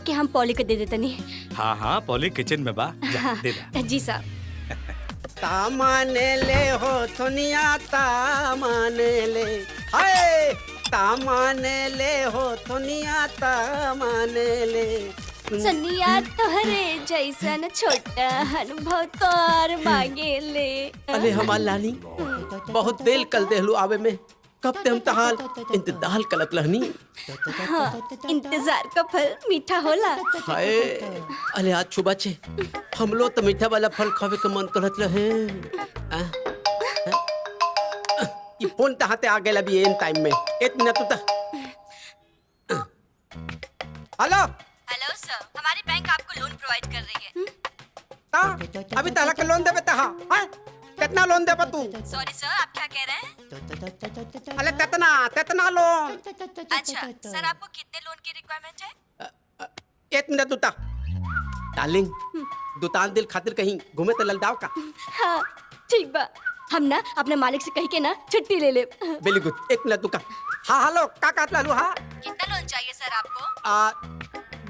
कि हम पॉली के दे देते नहीं। हाँ हाँ पॉली किचन में बा जा, दे दा। जी साहब। तामाने ले हो दुनिया तामाने ले, हाय तामाने ले हो दुनिया तामाने ले। सनिया तोहरे जैसन छोटा अनुभव तोर मांगे ले। अरे हमार लानी बहुत देर कल देहलू आवे में, कब ते हम तहाल इंतजार कलत रहनी। हाँ, इंतजार का फल मीठा होला। हाय अरे आज छुबा छे हम लोग तो मीठा वाला फल खावे के मन करत रहे। ये फोन तहाते आ गेला भी एन टाइम में। एक मिनट तो हेलो हेलो सर, हमारी बैंक आपको लोन प्रोवाइड कर रही है। ता अभी तहला के लोन देबे तहा, हां कितना लोन देबा तू? सॉरी सर, आप क्या कह रहे हैं? अरे कितना लोन? अच्छा सर, आपको कितने लोन की रिक्वायरमेंट है? एक मिनट दूता डार्लिंग, दुतान दिल खातिर कहीं घूमे तो ललदाव का। हाँ ठीक बा, हम ना अपने मालिक से कही के ना छुट्टी ले ले। Very good. एक मिनट दुका। हाँ हेलो का कहत लालू? हाँ कितना लोन चाहिए सर आपको?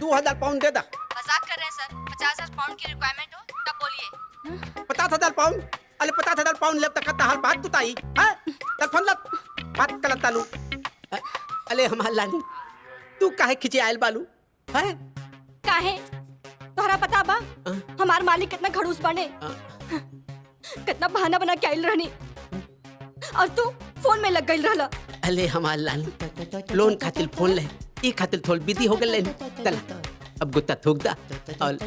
2000 पाउंड दे दा। मजाक कर रहे हैं सर? 50,000 पाउंड की रिक्वायरमेंट हो तब बोलिए। 50,000 पाउंड? अरे 50,000 पाउंड लेब तक हाल बात तू ताई है टेलीफोन लत बात कलत तालू। अरे हमार लानी तू काहे खिंचे आयल बालू है? काहे तोहरा पता बा हमार मालिक कितना खड़ूस बने, कितना बहाना बना के आइल रहनी और तू फोन में लग गइल रहला। अरे हमार लानी लोन खातिर फोन ले ई खातिर थोड़ बिजी हो गेल। चला अब गुत्ता थूक दा और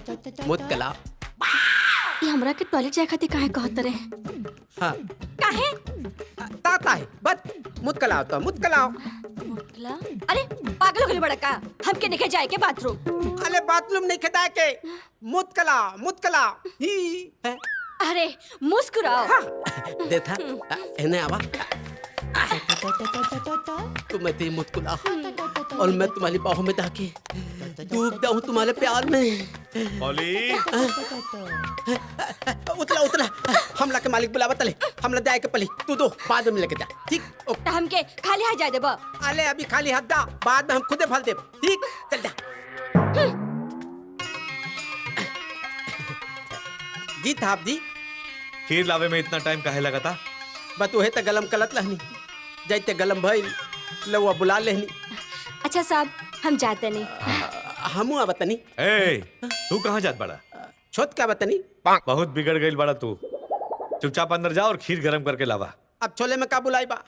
मुत कला। ये हमरा के टॉयलेट जाए खातिर काहे कहत रहे? हाँ काहे? ताता है बस मुत कलाओ तो मुत कलाओ। मुतला? अरे पागल हो गइल बड़ा का? हमके निकल जाए के बाथरूम? अरे बाथरूम नहीं खेदाए के मुत कलाओ ही है। अरे मुस्कुराओ। हाँ, देखा इन्हें आवा तुम मैं तेरी मुस्कुराओ और मैं तुम्हारी बाहों में जाके डूब जाऊं तुम्हारे प्यार में। पॉली उतला हमला के मालिक बुलावा तले हमला जाए के पली तू दो बाद में लेके जा ठीक? तो हमके खाली हाथ जाए देबा? अरे अभी खाली हाथ दा बाद में हम खुदे फल दे ठीक? चल जा। जी थाप जी खीर लावे में इतना टाइम काहे लगा था? बतुहे त गलम कलत रहनी जाइते गलम भइल लौआ बुला लेहनी। अच्छा साहब हम जाते नहीं। हमू बतनी। ए तू कहाँ जात बड़ा? छोट क्या बतनी? बहुत बिगड़ गई बड़ा तू। चुपचाप अंदर जा और खीर गरम करके लावा। अब छोले में का बुलाई बा?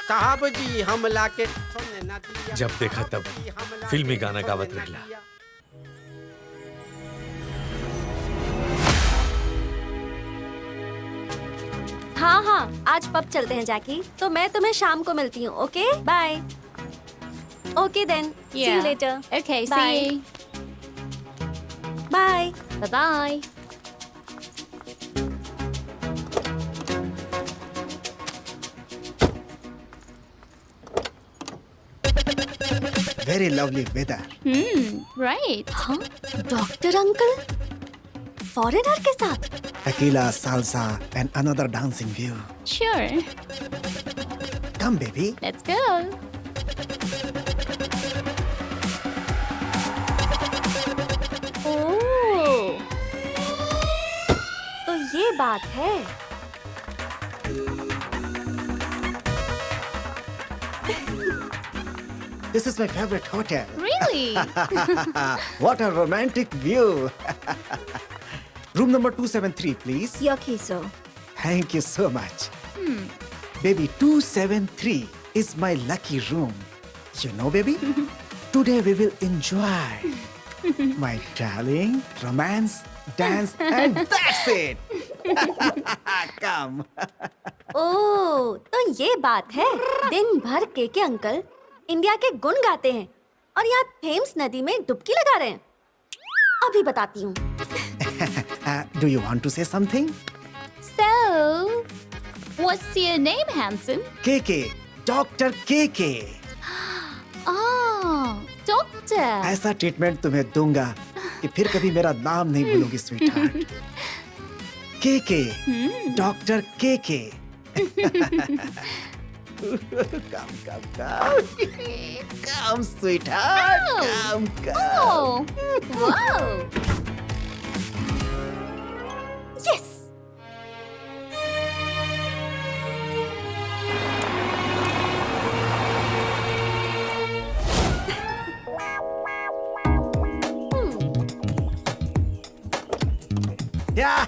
साहब जी हम लाके जब देखा तब फिल्मी गाना गावत रहला। हाँ हाँ आज पब चलते हैं जैकी, तो मैं तुम्हें शाम को मिलती हूँ। Okay bye. Okay then see you later. Okay, Bye. see you. Bye. Bye-bye. Very lovely weather. Right. हाँ डॉक्टर अंकल फॉरेनर के साथ? Tequila, salsa, and another dancing view. Sure. Come, baby. Let's go. ओह, तो ये बात है। This is my favorite hotel. Really? What a romantic view. Room number 273, please. Your key, sir. Thank you so much. Baby, 273 is my lucky room. You know, baby, today we will enjoy my darling, romance, dance, and that's it. Come. ओह, तो ये बात है। दिन भर के uncle India के गुण गाते हैं और यहाँ थेम्स नदी में डुबकी लगा रहे हैं। अभी बताती हूँ। Do you want to say something? So, what's your name, handsome? KK, Dr. KK. Oh, doctor. ऐसा ट्रीटमेंट तुम्हें दूंगा कि फिर कभी मेरा नाम नहीं भूलोगी sweetheart. KK, doctor KK. Come, sweetheart. Come. Oh, wow. Yes. Yeah.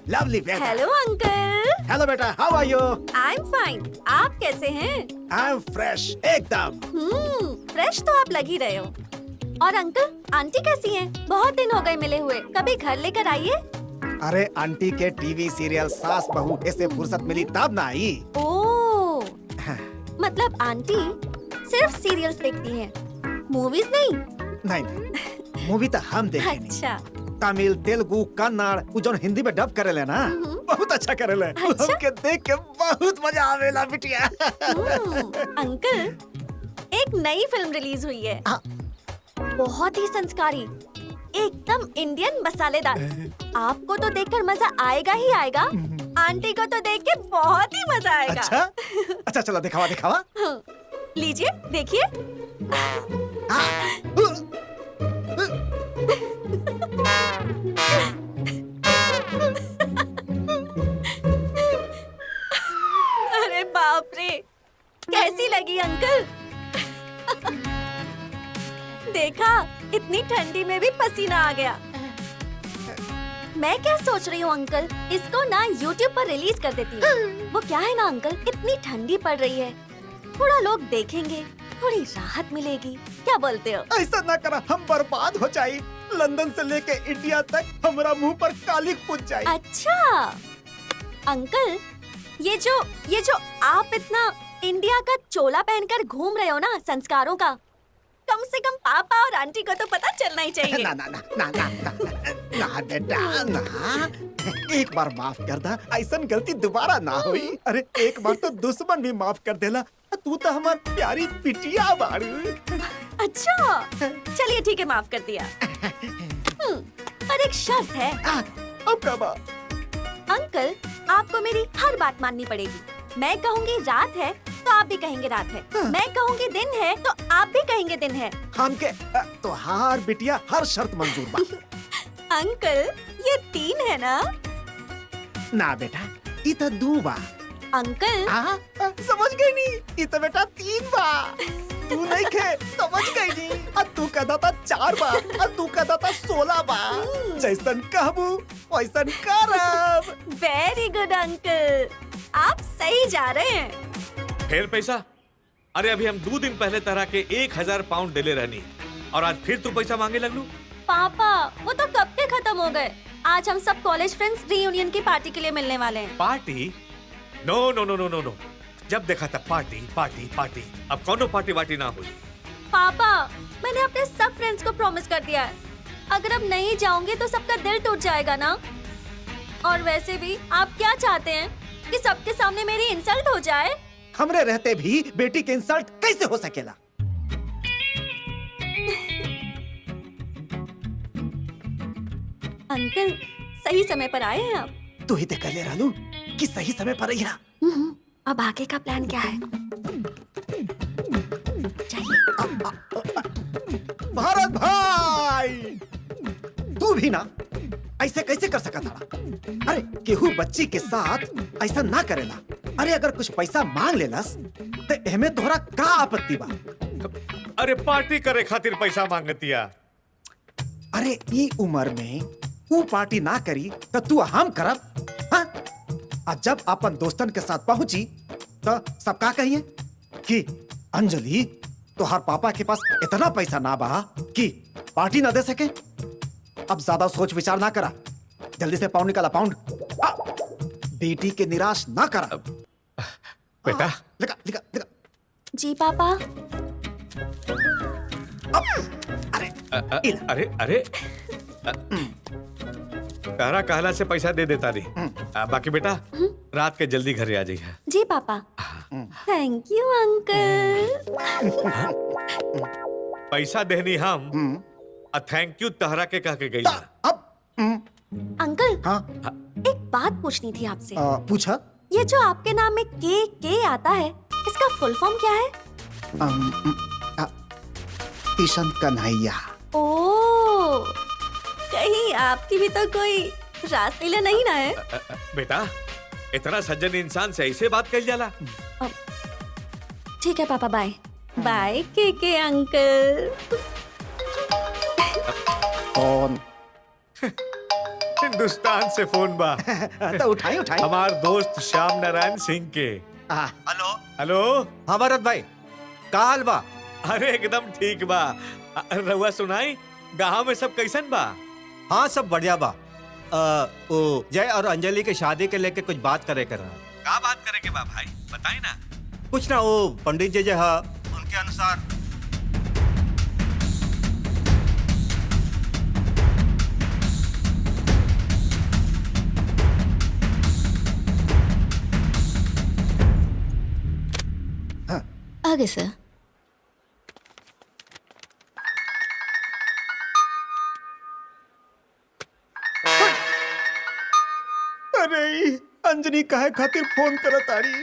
Lovely बेटा. Hello uncle. Hello बेटा. How are you? I am fine. आप कैसे हैं? I'm fresh. एकदम. फ्रेश तो आप लग ही रहे हो। और अंकल, आंटी कैसी हैं? बहुत दिन हो गए मिले हुए। कभी घर लेकर आइए। अरे आंटी के टीवी सीरियल सास बहू ऐसे फुर्सत मिली तब ना आई. ओह, मतलब आंटी सिर्फ सीरियल्स देखती हैं, मूवीज नहीं? नहीं मूवी तो हम देखे नहीं. अच्छा। तमिल, तेलुगु, कन्नड़ वो जो हिंदी में डब करेले ना बहुत अच्छा करेले. अच्छा? हमके देख के बहुत मजा आवेला बिटिया. अंकल, एक नई फिल्म रिलीज हुई है। हाँ. बहुत ही संस्कारी, एकदम इंडियन मसालेदार। आपको तो देखकर मजा आएगा ही आएगा। आंटी को तो देख के बहुत ही मजा आएगा। अच्छा अच्छा चलो दिखावा दिखावा. लीजिए, देखिए। अरे बाप रे, कैसी लगी अंकल? देखा, इतनी ठंडी में भी पसीना आ गया। मैं क्या सोच रही हूँ अंकल, इसको ना YouTube पर रिलीज कर देती हूँ। वो क्या है ना अंकल, इतनी ठंडी पड़ रही है, थोड़ा लोग देखेंगे, थोड़ी राहत मिलेगी। क्या बोलते हो? ऐसा ना करा, हम बर्बाद हो जाए. लंदन से लेके इंडिया तक हमारा मुंह पर कालिक पूछ जाए. अच्छा अंकल, ये जो आप इतना इंडिया का चोला पहनकर घूम रहे हो ना, संस्कारों का, कम से कम पापा और आंटी को तो पता चलना ही चाहिए। ना ना ना ना ना ना ना बेटा ना. एक बार माफ कर दा, ऐसा गलती दोबारा ना हुई. अरे एक बार तो दुश्मन भी माफ कर देला. तू तो हमार प्यारी पिटिया बारू. अच्छा चलिए ठीक है, माफ कर दिया। पर एक शर्त है। अब क्या बात? अंकल, आपको मेरी हर बात माननी पड़ेगी। मैं कहूँगी रात है तो आप भी कहेंगे रात है, मैं कहूँगी दिन है तो आप भी कहेंगे दिन है। हमके तो हार बिटिया हर शर्त मंजूर बा. अंकल, ये 3 है ना? ना बेटा, ई तो 2 बा. अंकल, समझ गई नहीं, ई तो बेटा 3 बा. तू नहीं खे समझ गई नहीं. अब तू कहता था 4 बा, अब तू कहता था 16 बा. जैसन कहबू वैसन करब. वेरी गुड अंकल, आप सही जा रहे हैं। फिर पैसा? अरे अभी हम 2 दिन पहले तरह के 1000 पाउंड डेले रहनी, और आज फिर तू पैसा मांगे लगलू? पापा, वो तो कब के खत्म हो गए। आज हम सब कॉलेज फ्रेंड्स रीयूनियन की पार्टी के लिए मिलने वाले हैं। Party? No no no no no no. जब देखा था पार्टी पार्टी पार्टी. अब कौनो पार्टी वार्टी ना हुई. पापा, मैंने अपने सब फ्रेंड्स को प्रॉमिस कर दिया है। अगर अब नहीं जाऊंगे तो सबका दिल टूट जाएगा ना। और वैसे भी आप क्या चाहते हैं कि सबके सामने मेरी इंसल्ट हो जाए? हमरे रहते भी बेटी के इंसल्ट कैसे हो सकेला? अंकल, सही समय पर आए हैं आप। तू ही देख ले रालू कि सही समय पर आई. अब आगे का प्लान क्या है? भारत भाई, तू भी ना ऐसे कैसे कर सका था? अरे केहू बच्ची के साथ ऐसा ना करेला. अरे अगर कुछ पैसा मांग लेलस तो एमे तोहरा का आपत्ति बा? अरे पार्टी करे खातिर पैसा मांगतिया. अरे ई उम्र में तू पार्टी ना करी तो तू हम करब. हाँ? और जब अपन दोस्तन के साथ पहुंची तो सब का कहिए कि अंजलि तोहर पापा के पास इतना पैसा ना बा कि पार्टी ना दे सके. अब ज्यादा सोच विचार ना करा, जल्दी से पाउंड निकाला. पाउंड. बेटी के निराश ना करा. बेटा, लिखा लिखा लिखा. जी पापा। अरे अरे अरे तारा कहला से पैसा दे देता नहीं. बाकी बेटा रात के जल्दी घर आ जाइए. जी पापा। Thank you uncle. पैसा देनी हम, थैंक यू तहरा के कह के गई. अब अंकल, हाँ एक बात पूछनी थी आपसे। पूछा. ये जो आपके नाम में के आता है, इसका फुल फॉर्म क्या है? किशन कन्हैया। ओ, कहीं आपकी भी तो कोई रासलीला नहीं ना है? बेटा, इतना सज्जन इंसान से ऐसे बात कर जाला? ठीक है पापा, बाय बाय के अंकल। कौन? हिंदुस्तान से फोन बा। तो उठाई उठाई। हमार दोस्त श्याम नारायण सिंह के। Hello hello. हाँ भरत भाई, का हाल बा? अरे एकदम ठीक बा। रउआ सुनाई, गाँव में सब कैसन बा? हाँ सब बढ़िया बा। ओ जय और अंजलि के शादी के लेके कुछ बात करे कर रहा। का बात करे के बा भाई, बताई ना। कुछ ना, वो पंडित जी जो है उनके अनुसार आगे सर। अरे अंजनी काहे खातिर फोन करत आड़ी?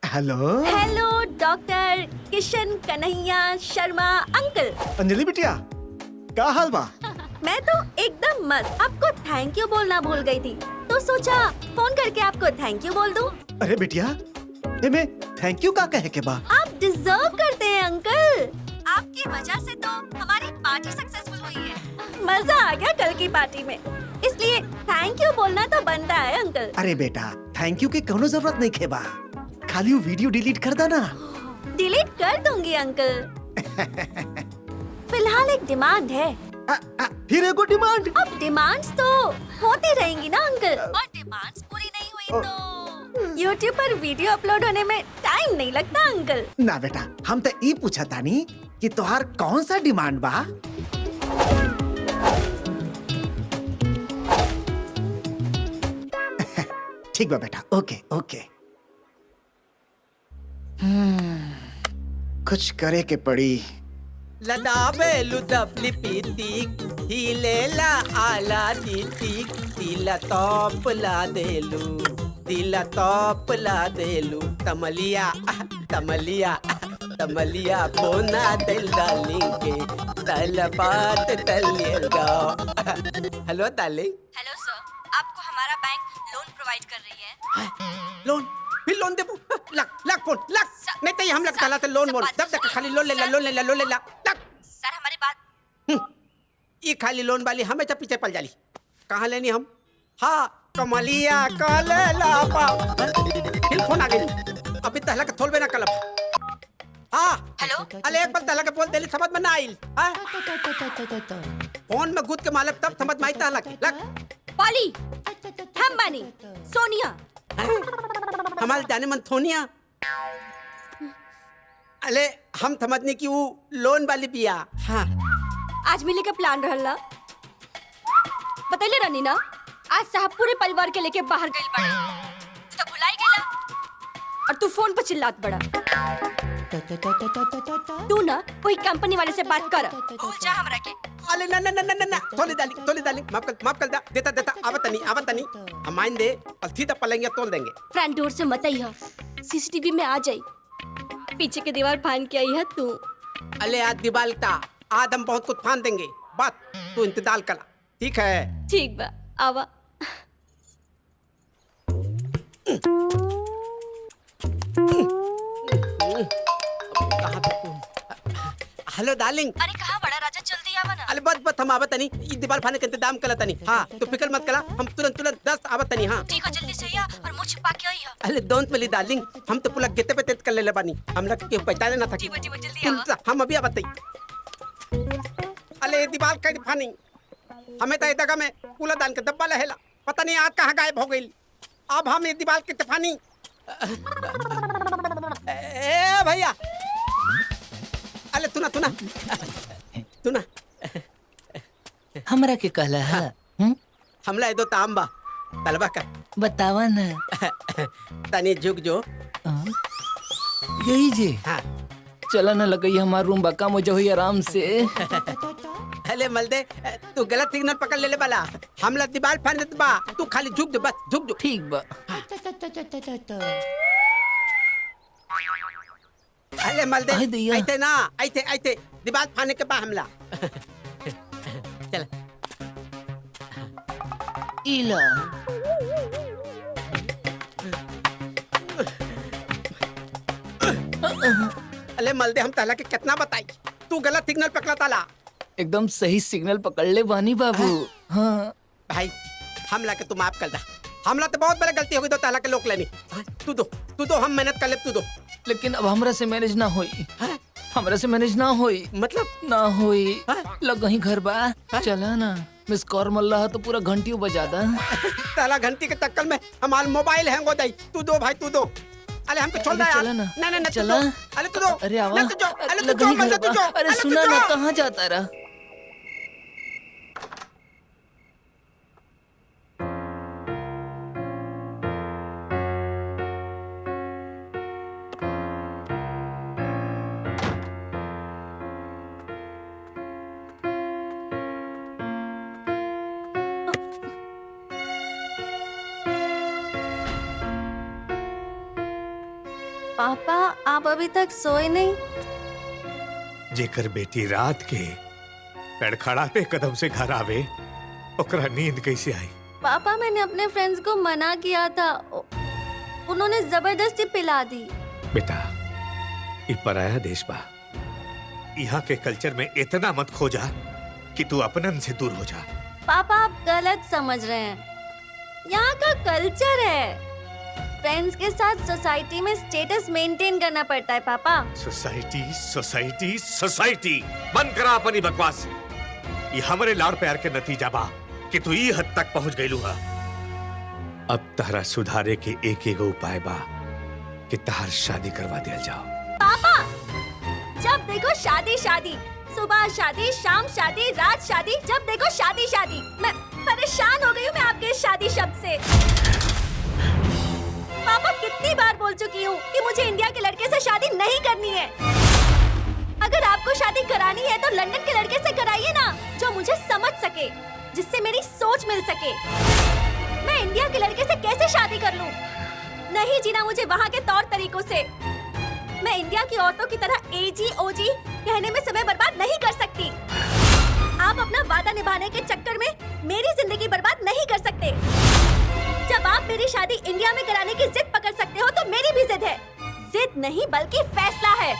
Hello hello doctor Kishan Kanhaiya Sharma uncle. Anjali बिटिया, का हाल बा? मैं तो एकदम मस्त। आपको थैंक यू बोलना भूल गई थी, तो सोचा फोन करके आपको थैंक यू बोल दूं। अरे बिटिया, मैं थैंक यू का कहे के बा? आप डिजर्व करते हैं अंकल। आपकी वजह से तो हमारी पार्टी सक्सेसफुल हुई है। मजा आ गया कल की पार्टी में, इसलिए थैंक यू बोलना तो बनता है अंकल। अरे बेटा, थैंक यू की कोनो जरूरत नहीं खेबा, खाली वो वीडियो डिलीट कर देना। डिलीट कर दूंगी अंकल। फिलहाल एक डिमांड है। फिर एगो डिमांड? अब डिमांड्स तो होती रहेंगी ना अंकल, और डिमांड्स पूरी नहीं हुई तो YouTube पर वीडियो अपलोड होने में टाइम नहीं लगता अंकल। ना बेटा, हम तो ई पूछा तानी कि तोहार कौन सा डिमांड बा? ठीक बा बेटा, ओके ओके। कुछ करे के पड़ी। लदाबे लुदबली पीतीक, हिलेला आला दीतीक, दिला तोप ला देलू, दिला तोप ला देलू, तमलिया तमलिया तमलिया बोना दिल डार्लिंग के, तल बात तलियल गाओ। Hello darling. हेलो सर, आपको हमारा बैंक लोन प्रोवाइड कर रही है। लोन? फिर लोन देबू? लग लग फोन लग, नहीं तो हम लग डाला तो लोन मोन दब दब खाली लोन ले ला लोन ले ला लोन ले ला लग। सर हमारी बात। ये खाली लोन वाली हमेशा पीछे पड़ जाली। कहाँ लेनी हम? हाँ कमलिया कलेला पा। फिर फोन आ गई, अभी तहला के थोल बे ना कलब। हाँ हेलो। अले एक बार तहला के बोल देली, समझ में ना आइल। हाँ? फोन में गुद के मालक तब समझ में आई तहला के। लग पॉली, हम बानी, सोनिया। हमारे जाने मन थोनिया। अले हम समझने की वो लोन वाली बिया। हाँ आज मिले का प्लान रहला, बतैले रहनी ना। आज साहब पूरे परिवार के लेके बाहर गइल बड़े, तू तो भुलाई गेला और तू फोन पर चिल्लात बड़ा। तू ना कोई कंपनी वाले से बात कर, भूल जा हमरा के। अले ना ना ना ना ना तोले डाली माफ कर दा, देता आवत नहीं हम आइन दे और सीधा पलेंगे तोल देंगे। फ्रंट डोर से मत आई है, सीसीटीवी में आ जाई। पीछे के दीवार फान के आई है तू। अले आज दिवालता आज हम बहुत कुछ फान देंगे, बात तू इंतजार करा, ठीक है? ठीक बा, आवा। Hello darling. अरे कहाँ बड़ा राजा, जल्दी आवा ना। अरे बस हम आवत नहीं, ये दीवार फाने के इंतजाम करा तनी। हाँ तो फिक्र मत करा, हम तुरंत 10 आवत नहीं। हाँ ठीक है, जल्दी से आ और मुंह छिपा के आई है। अरे डोंट वरी डार्लिंग, हम तो पूरा गेटे पे तेज कर ले बानी, हमरा के पहचाने ना था। जी जल्दी आवा। हम अभी आवत नहीं। अरे दीवार कहीं फानी, हमें तो जगह में कूला दान के डब्बा लहेला, पता नहीं आज कहाँ गायब हो गई। अब हम ये दीवार की तफानी। ए भैया, अरे तू ना हमरा के कहला है। हमला दो तांबा तलबा का बतावा ना। तनी झुक जो। यही जे हाँ चला न लगई हमार रूम बा, काम हो जाई आराम से। हेले मलदे तू गलत सिग्नल पकड़ ले बाला हमला दीवार फानत बा तू खाली झुक दे बस झुक दे ठीक बा हेले मलदे आई दैया। ऐते ना ऐते दीवार फाने के बा हमला चल इला अले मलदे हम ताला के कितना बताई तू गलत सिग्नल पकड़ा ताला एकदम सही सिग्नल पकड़ ले बानी बाबू। हाँ भाई हमला के तू माफ कर दा हमला तो बहुत बड़ा गलती हो गई तो ताला के लोक लेनी हाँ, तू दो हम मेहनत कर ले तू दो लेकिन अब हमरा से मैनेज ना होई, हाँ? हमरा से मैनेज ना होई, मतलब ना होई। हाँ? लग कहीं घर बा, चला ना मिस कॉल मल रहा तो पूरा घंटियों बजा दा। ताला घंटी के चक्कर में हमारा मोबाइल हैंग हो जाई तू दो भाई तू दो अरे हमको छोड़ अरे दे यार चला ना। ना तू चला। दो अरे तू दो अरे आवा, ना तू जो अरे तू लग जो कहीं मत घर तू जो बा। अरे तू सुना ना जो। कहाँ जाता रहा। पापा आप अभी तक सोए नहीं। जेकर बेटी रात के लड़खड़ा पे कदम से घर आवे ओकरा नींद कैसे आई? पापा मैंने अपने फ्रेंड्स को मना किया था उन्होंने जबरदस्ती पिला दी। बेटा ये पराया देश बा, यहाँ के कल्चर में इतना मत खो जा कि तू अपनन से दूर हो जा। पापा आप गलत समझ रहे हैं, यहाँ का कल्चर है, फ्रेंड्स के साथ सोसाइटी में स्टेटस मेंटेन करना पड़ता है। पापा सोसाइटी सोसाइटी सोसाइटी बंद करा अपनी बकवास। ये हमारे लाड़ प्यार के नतीजा बा कि तू ये हद तक पहुंच गई लूहा। अब तहरा सुधारे के एक उपाय बा कि तहार शादी करवा दिया जाओ। पापा जब देखो शादी शादी, सुबह शादी, शाम शादी, रात शादी, जब देखो शादी शादी। मैं परेशान हो गई हूँ मैं आपके इस शादी शब्द से। पापा कितनी बार बोल चुकी हूँ कि मुझे इंडिया के लड़के से शादी नहीं करनी है। अगर आपको शादी करानी है तो लंदन के लड़के से कराइए ना, जो मुझे समझ सके, जिससे मेरी सोच मिल सके। मैं इंडिया के लड़के से कैसे शादी कर लूँ? नहीं जीना मुझे वहाँ के तौर तरीकों से। मैं इंडिया की औरतों की तरह एजी ओजी कहने में समय बर्बाद नहीं कर सकती। आप अपना वादा निभाने के चक्कर में मेरी जिंदगी बर्बाद नहीं कर सकते। जब आप मेरी शादी इंडिया में कराने की जिद पकड़ सकते हो तो मेरी भी जिद है। जिद नहीं बल्कि फैसला है।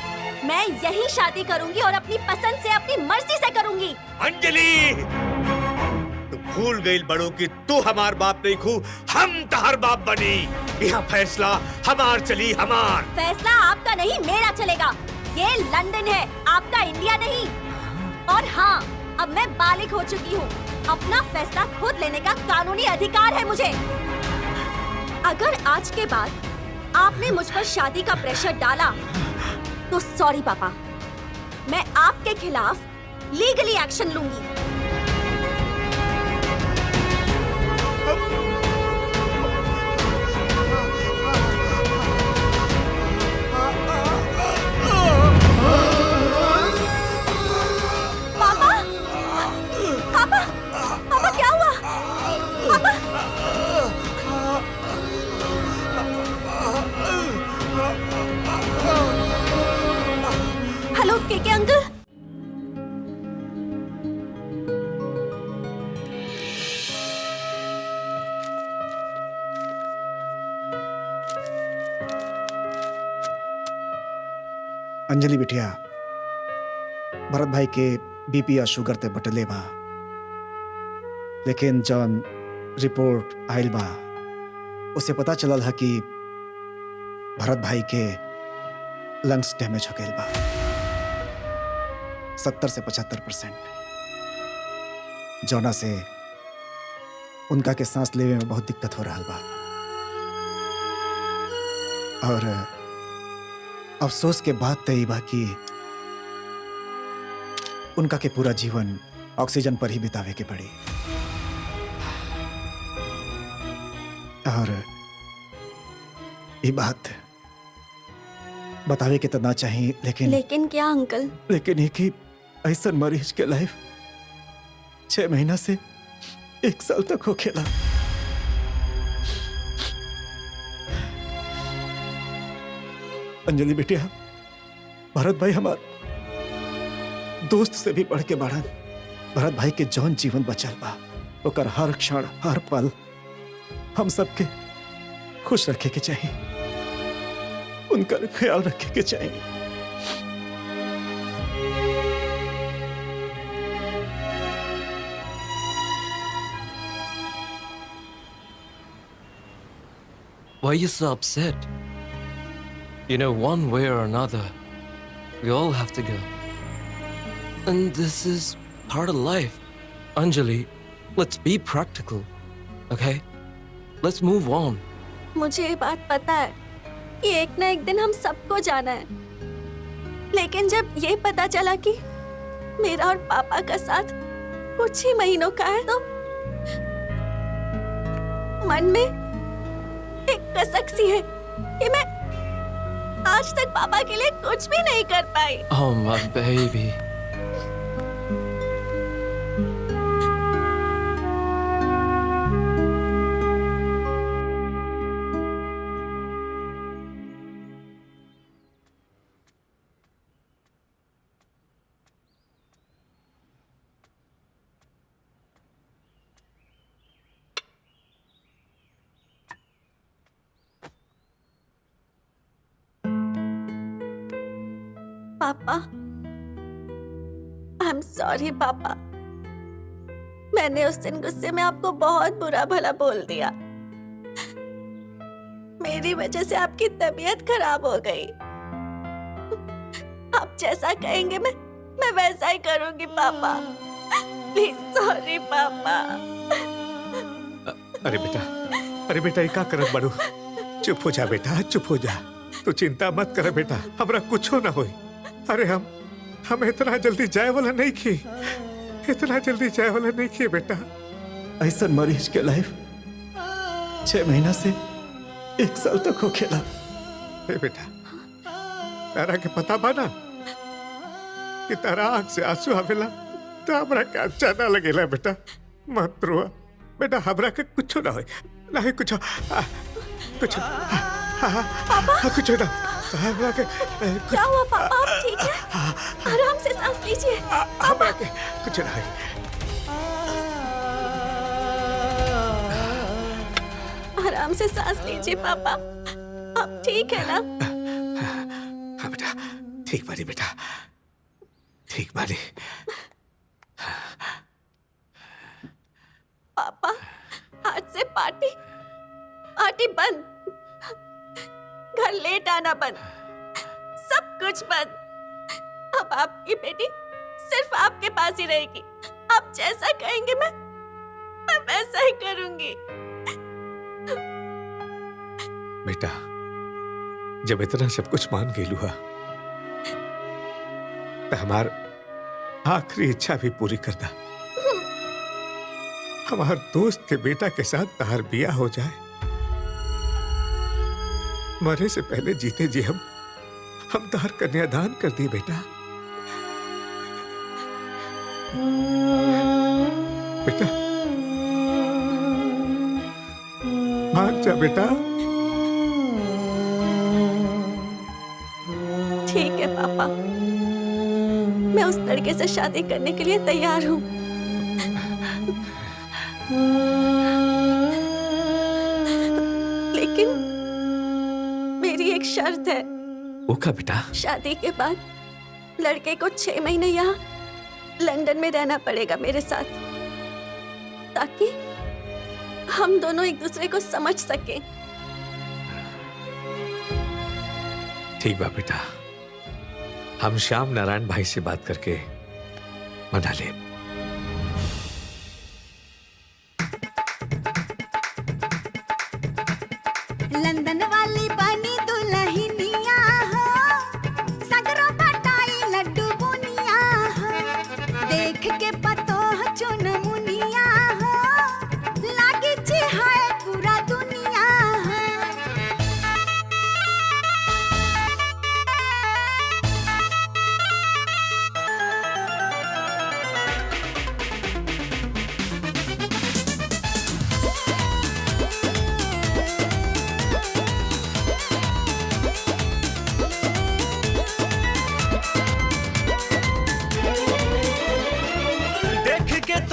मैं यही शादी करूंगी और अपनी पसंद से, अपनी मर्जी से करूंगी। अंजलि तू भूल गई बड़ों की तू हमार बाप नहीं खू, हम तहर बाप बनी। यहाँ फैसला हमार चली हमार। फैसला आपका नहीं मेरा चलेगा। ये लंदन है, आपका इंडिया नहीं। और हाँ, अब मैं बालिग हो चुकी हूँ। अपना फैसला खुद लेने का कानूनी अधिकार है मुझे। अगर आज के बाद आपने मुझ पर शादी का प्रेशर डाला तो सॉरी पापा, मैं आपके खिलाफ लीगली एक्शन लूंगी। पापा पापा पापा क्या हुआ? पापा हेलो के अंकल। अंजलि बिटिया, भरत भाई के बीपी या शुगर ते बटले बा, लेकिन जौन रिपोर्ट आयल बा उसे पता चलल है कि भरत भाई के लंग्स डैमेज हो गए बा 70 से 75%, जौना से उनका के सांस लेवे में बहुत दिक्कत हो रहा बा। और अफसोस के बात तो ये बा कि उनका के पूरा जीवन ऑक्सीजन पर ही बितावे के पड़ी। और ये बात बतावे के तो ना चाहिए, लेकिन क्या अंकल? लेकिन एक ही ऐसा मरीज के लाइफ 6 महीना से 1 साल तक हो खेला। अंजलि बेटिया, भरत भाई हमार दोस्त से भी बढ़ के बढ़न। भरत भाई के जौन जीवन बचल बा ओकर हर क्षण हर पल हम सबके खुश रखे के चाहिए, उनका ख्याल रखे के चाहिए। Why are you so upset? You know, one way or another, we all have to go. And this is part of life. Anjali, let's be practical, okay? Let's move on. मुझे ये बात पता है कि एक ना एक दिन हम सबको जाना है, लेकिन जब ये पता चला कि मेरा और पापा का साथ कुछ ही महीनों का है, तो मन में एक कसक सी है कि मैं आज तक पापा के लिए कुछ भी नहीं कर पाई। Oh, my baby. पापा, आई एम सॉरी पापा। मैंने उस दिन गुस्से में आपको बहुत बुरा भला बोल दिया। मेरी वजह से आपकी तबीयत खराब हो गई। आप जैसा कहेंगे मैं वैसा ही करूंगी पापा। प्लीज सॉरी पापा। अरे बेटा ये का करत बड़ू? चुप हो जा बेटा, चुप हो जा। तू चिंता मत कर बेटा, हमरा कुछ ना होई। अरे हम इतना जल्दी जाए वाला नहीं की, इतना जल्दी जाए वाला नहीं की बेटा। ऐसा मरीज के लाइफ 6 महीना से 1 साल तक हो खेला। बेटा, तारा के पता बा ना कि तारा आँख से आंसू आवेला तो हमरा के अच्छा ना लगेला बेटा। मत रो बेटा, हमरा के कुछ ना होई, नहीं कुछ कुछ कुछ ना हमरा के क्या हुआ पापा? आप ठीक है? आराम से सांस लीजिए। हमरा के कुछ ना होई। आराम से सांस लीजिए पापा। आप ठीक है ना? हाँ बेटा, ठीक बारी बेटा, ठीक बारी। पापा, आज से पार्टी बंद, घर लेट आना बंद, सब कुछ बंद। अब आपकी बेटी सिर्फ आपके पास ही रहेगी। आप जैसा कहेंगे मैं वैसा ही करूंगी। बेटा, जब इतना सब कुछ मान गेलू हा तो हमार आखिरी इच्छा भी पूरी कर दा। हमार दोस्त के बेटा के साथ तहार बिया हो जाए। मरे से पहले जीते जी हम तहार कन्यादान कर दिए बेटा। बेटा मान जा बेटा। ठीक है पापा, मैं उस लड़के से शादी करने के लिए तैयार हूँ। लेकिन मेरी एक शर्त है। वो क्या बेटा? शादी के बाद लड़के को 6 महीने यहाँ लंदन में रहना पड़ेगा मेरे साथ, ताकि हम दोनों एक दूसरे को समझ सकें। ठीक बा बेटा, हम श्याम नारायण भाई से बात करके मना ले। लंदन वाली बनी दुल्हनिया हो, सगरो बटाई लड्डू बुनिया हो, देख के पतो चुन मुनिया हो, लागी चिहाए पूरा दुनिया हो।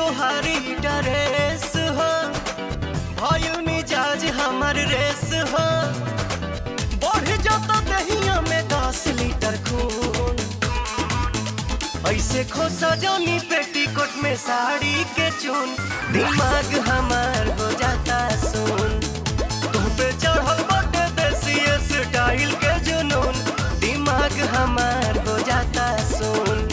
तोहारी ड्रेस हो भइल मिजाज हमर रेस हो बढ़ जाता दहिया में 10 लीटर खून ऐसे खोसा जानी पेटीकोट में साड़ी के चून दिमाग हमार हो जाता सुन तुम पे चढ़ल बाटे देसी स्टाइल के जुनून दिमाग हमार हो जाता सुन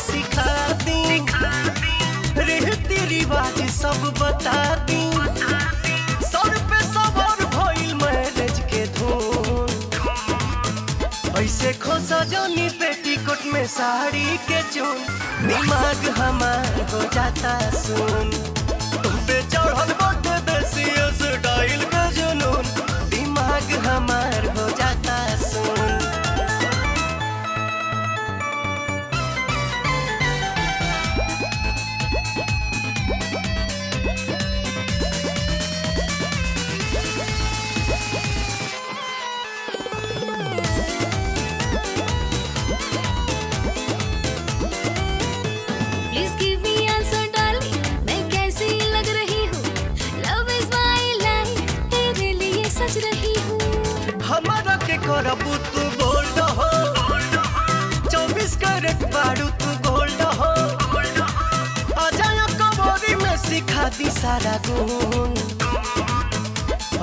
सिखा दी रीति रिवाज सब बता दी सर पे सवार भइल मैरिज के धून ऐसे खोसा जानी पेटीकोट में साड़ी के चून दिमाग हमार हो जाता सुन तुम पे चढ़ल बाटे देसी स्टाइल का जुनून दिमाग हमार हो जाता सुन करबू तू गोल्ड हो 24 कैरेट बारू तू गोल्ड हो आजा कबोरी में सिखा दी सारा गुण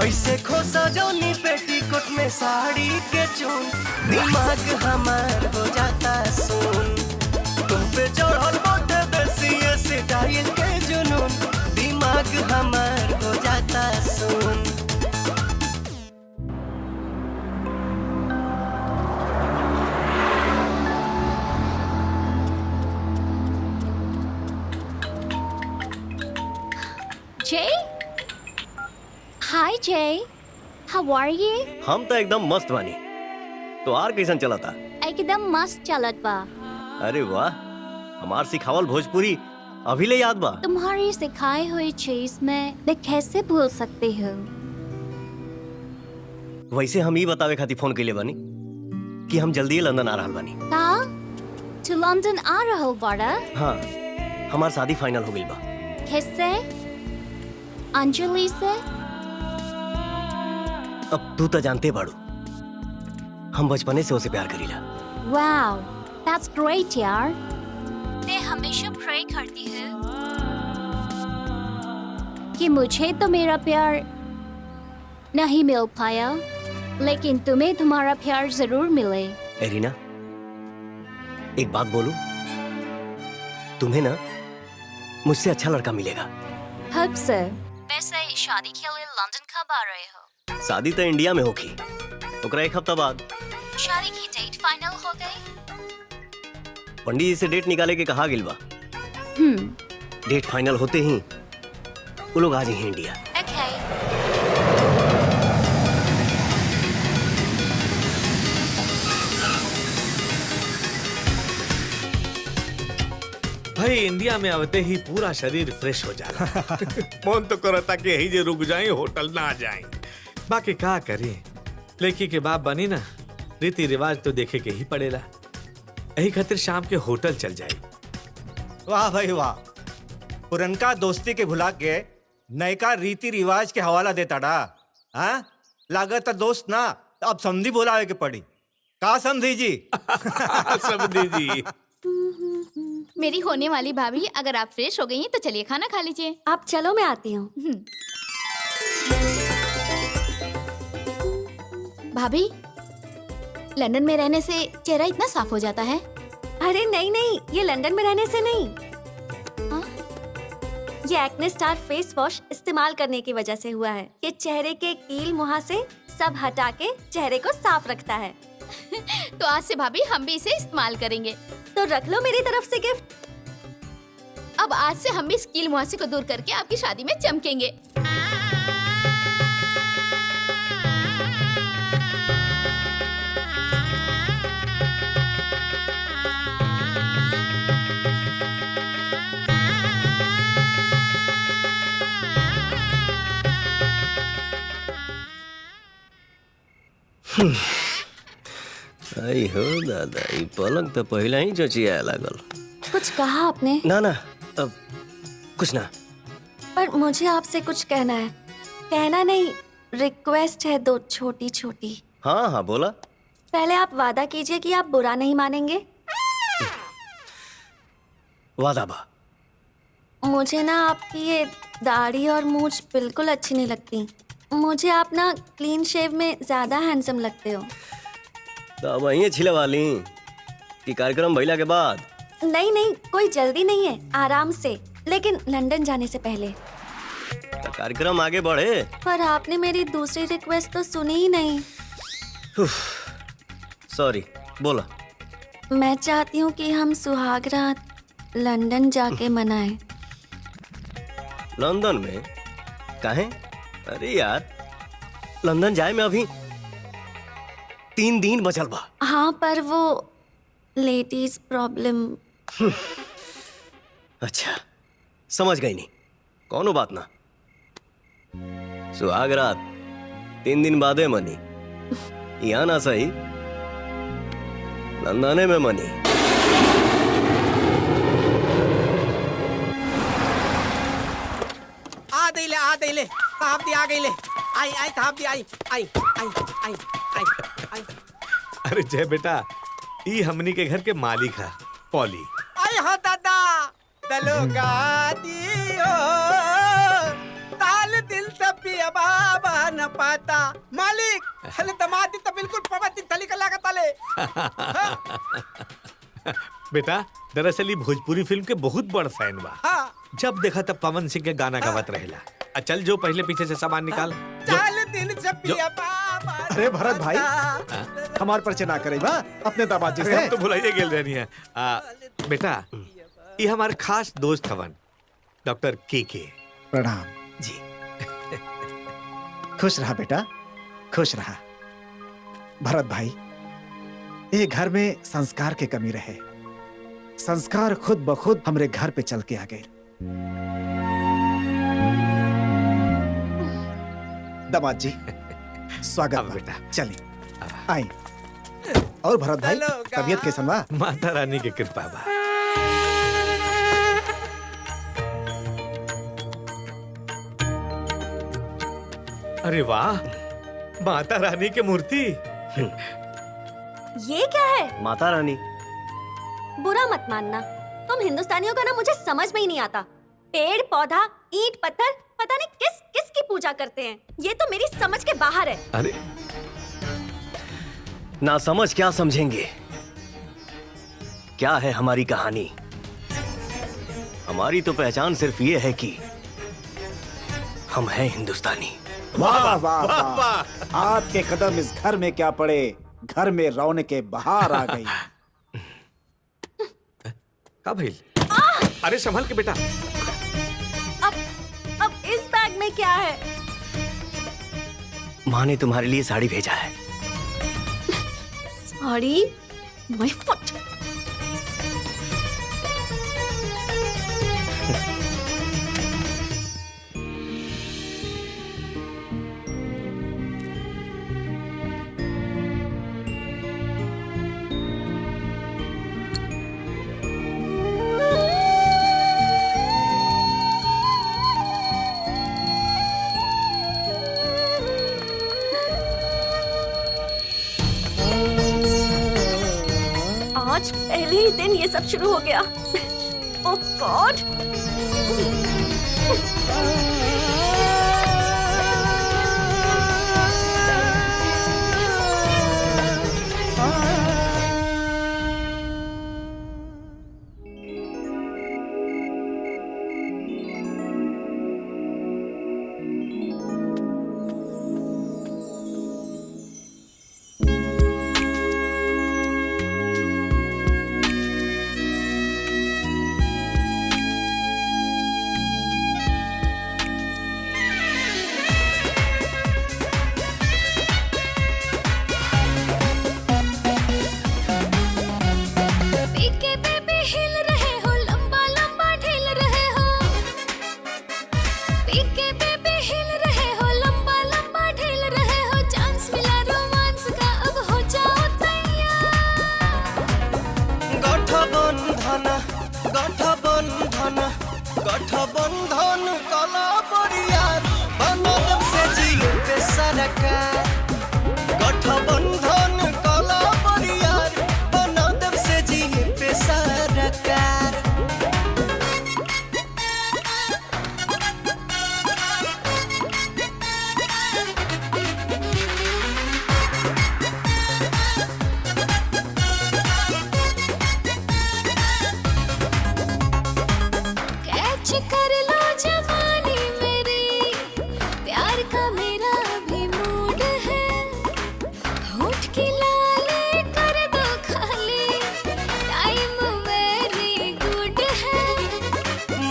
ऐसे खोसा जानी पेटीकोट में साड़ी के चून दिमाग हमार हो जाता सुन तुम पे चढ़ल बाटे देसी स्टाइल के जुनून दिमाग हमार हो जाता सुन Jay? Hi Jay. How are you? हम तो एकदम मस्त बानी तो आर कैसन चला था एकदम मस्त चलत बा। अरे वाह हमार सिखावल भोजपुरी अभी ले याद बा तुम्हारी सिखाई हुई चीज मैं कैसे भूल सकती हूँ। वैसे हम ही बतावे खातिर फोन कैले बानी कि हम जल्दी लंदन आ रहल बानी का तू लंदन आ रहल बाड़ा? हाँ हमार शादी फाइनल हो गई बा। किससे? अंजलि से? अब तू तो जानते बाड़ू हम बचपने से उसे प्यार करीला। वाओ दैट्स ग्रेट यार। मैं हमेशा प्रे करती हूँ कि मुझे तो मेरा प्यार नहीं मिल पाया लेकिन तुम्हें तुम्हारा प्यार जरूर मिले। एरिना एक बात बोलूं तुम्हें ना मुझसे अच्छा लड़का मिलेगा। कब से? वैसे शादी के लिए लंदन कब आ रहे हो? शादी तो इंडिया में होगी ओकरा एक हफ्ता बाद। शादी की डेट फाइनल हो गई? पंडित जी से डेट निकाले के कहा गिल बा। डेट फाइनल होते ही वो लोग आ जाएंगे इंडिया। Okay. भाई इंडिया में आते ही पूरा शरीर फ्रेश हो जाता मन तो करता कि यही जे रुक जाए होटल ना जाए बाकी का करें लड़की के बाप बनी ना रीति रिवाज तो देखे के ही पड़ेला यही खातिर शाम के होटल चल जाए। वाह भाई वाह पुरनका दोस्ती के भुला के नयका रीति रिवाज के हवाला देता डा। हाँ लागत दोस्त ना अब समझी बोलावे के पड़ी का समझी जी समझी जी। मेरी होने वाली भाभी अगर आप फ्रेश हो गई हैं तो चलिए खाना खा लीजिए। आप चलो मैं आती हूँ। भाभी लंदन में रहने से चेहरा इतना साफ हो जाता है? अरे नहीं नहीं ये लंदन में रहने से नहीं हाँ? ये एक्ने स्टार फेस वॉश इस्तेमाल करने की वजह से हुआ है। ये चेहरे के कील मुहासे सब हटा के चेहरे को साफ रखता है। तो आज से भाभी हम भी इसे इस्तेमाल करेंगे। तो रख लो मेरी तरफ से गिफ्ट। अब आज से हम भी इस कील मुहासे को दूर करके आपकी शादी में चमकेंगे। आई हो दादा, ई पलंग तो पहले ही चचिया लागल। कुछ कहा आपने? ना ना, अब कुछ ना। पर मुझे आपसे कुछ कहना है। कहना नहीं, रिक्वेस्ट है दो छोटी छोटी। हाँ हाँ बोला। पहले आप वादा कीजिए कि आप बुरा नहीं मानेंगे। वादा बा। मुझे ना आपकी ये दाढ़ी और मूंछ बिल्कुल अच्छी नहीं लगती। मुझे आप ना क्लीन शेव में ज्यादा हैंडसम लगते हो। तो अब वहीं छिलवा ली कि कार्यक्रम भइला के बाद? नहीं नहीं, कोई जल्दी नहीं है, आराम से, लेकिन लंदन जाने से पहले। तो कार्यक्रम आगे बढ़े। पर आपने मेरी दूसरी रिक्वेस्ट तो सुनी ही नहीं। सॉरी, बोला। मैं चाहती हूँ कि हम सुहाग रात लंदन जाके मनाएं। लंदन में? काहे? अरे यार, लंदन जाए में अभी 3 दिन बचल बा। हाँ, पर वो लेडीज प्रॉब्लम। अच्छा, समझ गई नहीं, कौनो बात ना। सुहाग रात 3 दिन बादे मनी। यहाँ ना सही, लंदने में मनी। आ देले ताप दी आ गईले। आई आई ताप दी आई आई आई आई आई आई। अरे जय बेटा, ई हमनी के घर के मालिक है पॉली। आई हो दादा, दलोगा दियो ताल दिल तपिया बाबा न पाता। मालिक हले दमादी तो बिल्कुल पवती थली का लागत आले। बेटा दरअसल ई भोजपुरी फिल्म के बहुत बड़ फैन बा। हाँ। जब देखा तब पवन सिंह के गाना गावत रहेला। चल जो पहले पीछे से सामान निकाल। ताल दिल तपिया बाबा। अरे भरत भाई, हमार परिचय ना करे बा अपने दामाद जी अरे से। हम तो भुलाइए गेल रहनी है। बेटा ये हमारे खास दोस्त हवन डॉक्टर के। प्रणाम जी। खुश रहा बेटा, खुश रहा। भरत भाई, ये घर में संस्कार की कमी रहे। संस्कार खुद ब खुद हमरे घर पे चल के आ गए। दामाद जी स्वागत बा। बेटा चलिए आई। और भरत भाई, तबीयत कैसन बा? माता रानी की कृपा बा। अरे वाह, माता रानी की मूर्ति। ये क्या है? माता रानी? बुरा मत मानना, तुम हिंदुस्तानियों का ना मुझे समझ में ही नहीं आता। पेड़ पौधा ईंट पत्थर पता नहीं किस किस की पूजा करते हैं। ये तो मेरी समझ के बाहर है। अरे ना समझ क्या समझेंगे? क्या है हमारी कहानी? हमारी तो पहचान सिर्फ ये है कि हम हैं हिंदुस्तानी। वाह वाह वाह वाह। आपके कदम इस घर में क्या पड़े, घर में रौनके बहार आ गई। का भइल? अरे संभल के बेटा। अब इस बैग में क्या है? माँ ने तुम्हारे लिए साड़ी भेजा है। साड़ी? My foot. आज पहले ही दिन ये सब शुरू हो गया। ओह गॉड। पीके बेबी हिल रहे हो, लंबा लंबा ढील रहे हो, चांस मिला रोमांस का सरकार गठबंधन कला परियार बना देव से जिए पे सरकार कैच कर लो जवानी मेरी, प्यार का मेरा भी मूड है, होठ की लाले कर दो खाली, टाइम वेरी गुड है।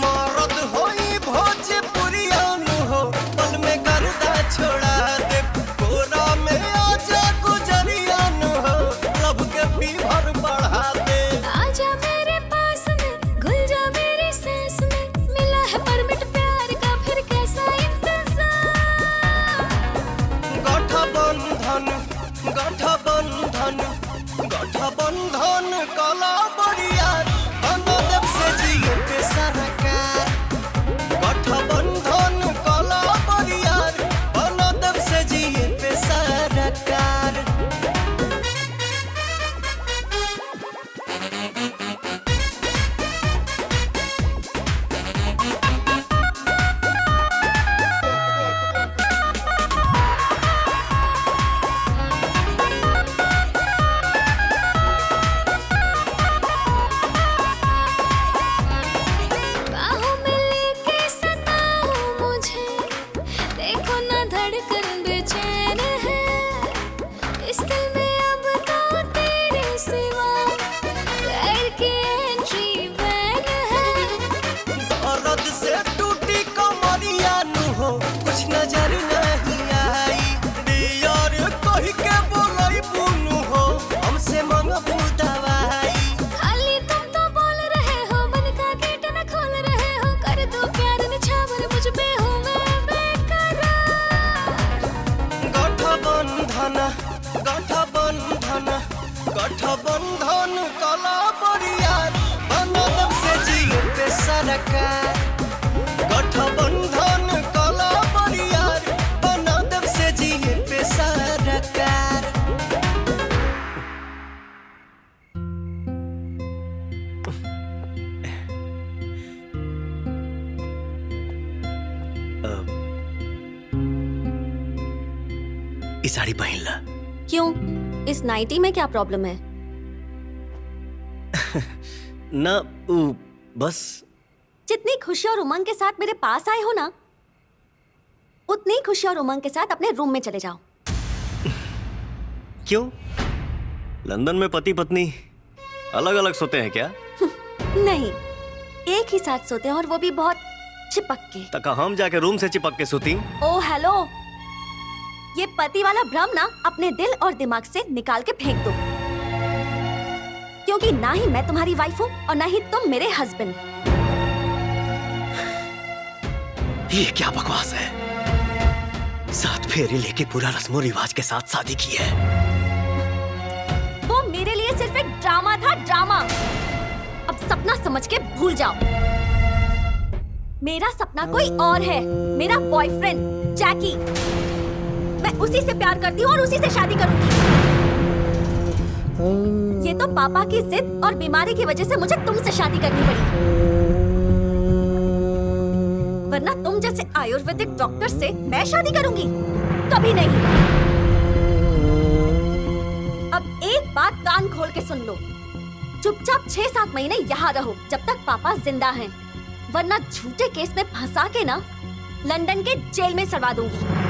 मरद होई भोजपुरियान हो पल में गर्दा छोड़ा दे कोरा में आजा गुजरियान हो लब के फीवर बढ़ा दे आजा मेरे पास में, घुल जा मेरी सांस में, मिला है परमिट प्यार का फिर कैसा इंतजार। गठबंधन गठबंधन गठबंधन कला बरियार बना देव से जिए पे सरकार गठबंधन कला बरियार बना देव से जिए पे सरकार बाहों में लेके सताओ मुझे, देखो ना धड़कन बेचैन है, इस दिल में अब तो तेरे सिवा गैर की एंट्री बैन है। औरत से टूटी कमरिया नु हो कुछ नजर नहीं आई डियर कही के बोलई बुनु हो हमसे मंगबू दवाई खाली तुम तो बोल रहे हो, मन का गेट न खोल रहे हो, कर दो प्यार निछावर मुझ पे हूँ मैं बेकरार। गठबंधन गठबंधन गठबंधन कला बरियार बना देव से जिए पे सरकार गठबंधन कला बरियार बना देव से जिए पे सरकार ई साड़ी पहन ला क्यों, इस नाइटी में क्या प्रॉब्लम है? ना बस जितनी खुशी और उमंग के साथ मेरे पास आए हो ना, उतनी ही खुशी और उमंग के साथ अपने रूम में चले जाओ। क्यों लंदन में पति पत्नी अलग अलग सोते हैं क्या नहीं, एक ही साथ सोते हैं और वो भी बहुत चिपक के। तका हम जाके रूम से चिपक के सोती ओ हेलो, ये पति वाला भ्रम ना अपने दिल और दिमाग से निकाल के फेंक दो, क्योंकि ना ही मैं तुम्हारी वाइफ हूँ और ना ही तुम मेरे हस्बैंड। ये क्या बकवास है 7 फेरे लेके पूरा रस्मो रिवाज के साथ शादी की है वो मेरे लिए सिर्फ एक ड्रामा था, ड्रामा। अब सपना समझ के भूल जाओ। मेरा सपना कोई और है, मेरा बॉयफ्रेंड जैकी। मैं उसी से प्यार करती हूँ और उसी से शादी करूंगी। ये तो पापा की जिद और बीमारी की वजह से मुझे तुमसे शादी करनी पड़ी, वरना तुम जैसे आयुर्वेदिक डॉक्टर से मैं शादी करूंगी? कभी नहीं। अब एक बात कान खोल के सुन लो, चुपचाप 6-7 महीने यहाँ रहो जब तक पापा जिंदा हैं, वरना झूठे केस में फंसा के ना लंदन के जेल में सड़वा दूंगी।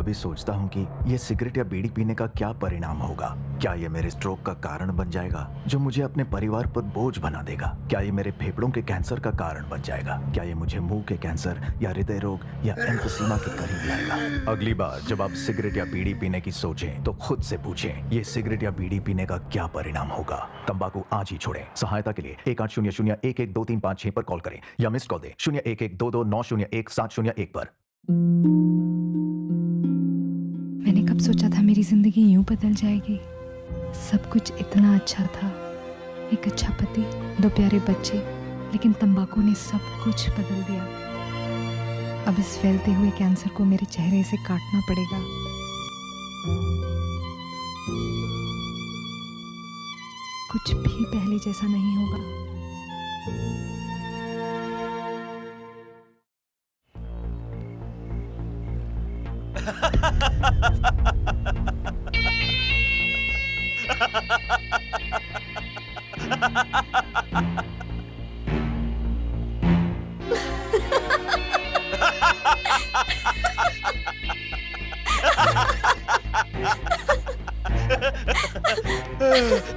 कभी सोचता हूँ कि ये सिगरेट या बीड़ी पीने का क्या परिणाम होगा। क्या ये मेरे स्ट्रोक का कारण बन जाएगा जो मुझे अपने परिवार पर बोझ बना देगा? क्या ये मेरे फेफड़ों के कैंसर का कारण बन जाएगा? क्या ये मुझे मुंह के कैंसर या हृदय रोग या एम्फीसीमा के करीब लाएगा? अगली बार जब आप सिगरेट या बीड़ी पीने की सोचें तो खुद से पूछें, ये सिगरेट या बीड़ी पीने का क्या परिणाम होगा? तंबाकू आज ही छोड़ें। सहायता के लिए 1800-112356 पर कॉल करें या मिस्ड कॉल दें 01122901-701 पर। मैंने कब सोचा था मेरी जिंदगी यूं बदल जाएगी। सब कुछ इतना अच्छा था, एक अच्छा पति, 2 प्यारे बच्चे, लेकिन तंबाकू ने सब कुछ बदल दिया। अब इस फैलते हुए कैंसर को मेरे चेहरे से काटना पड़ेगा। कुछ भी पहले जैसा नहीं होगा।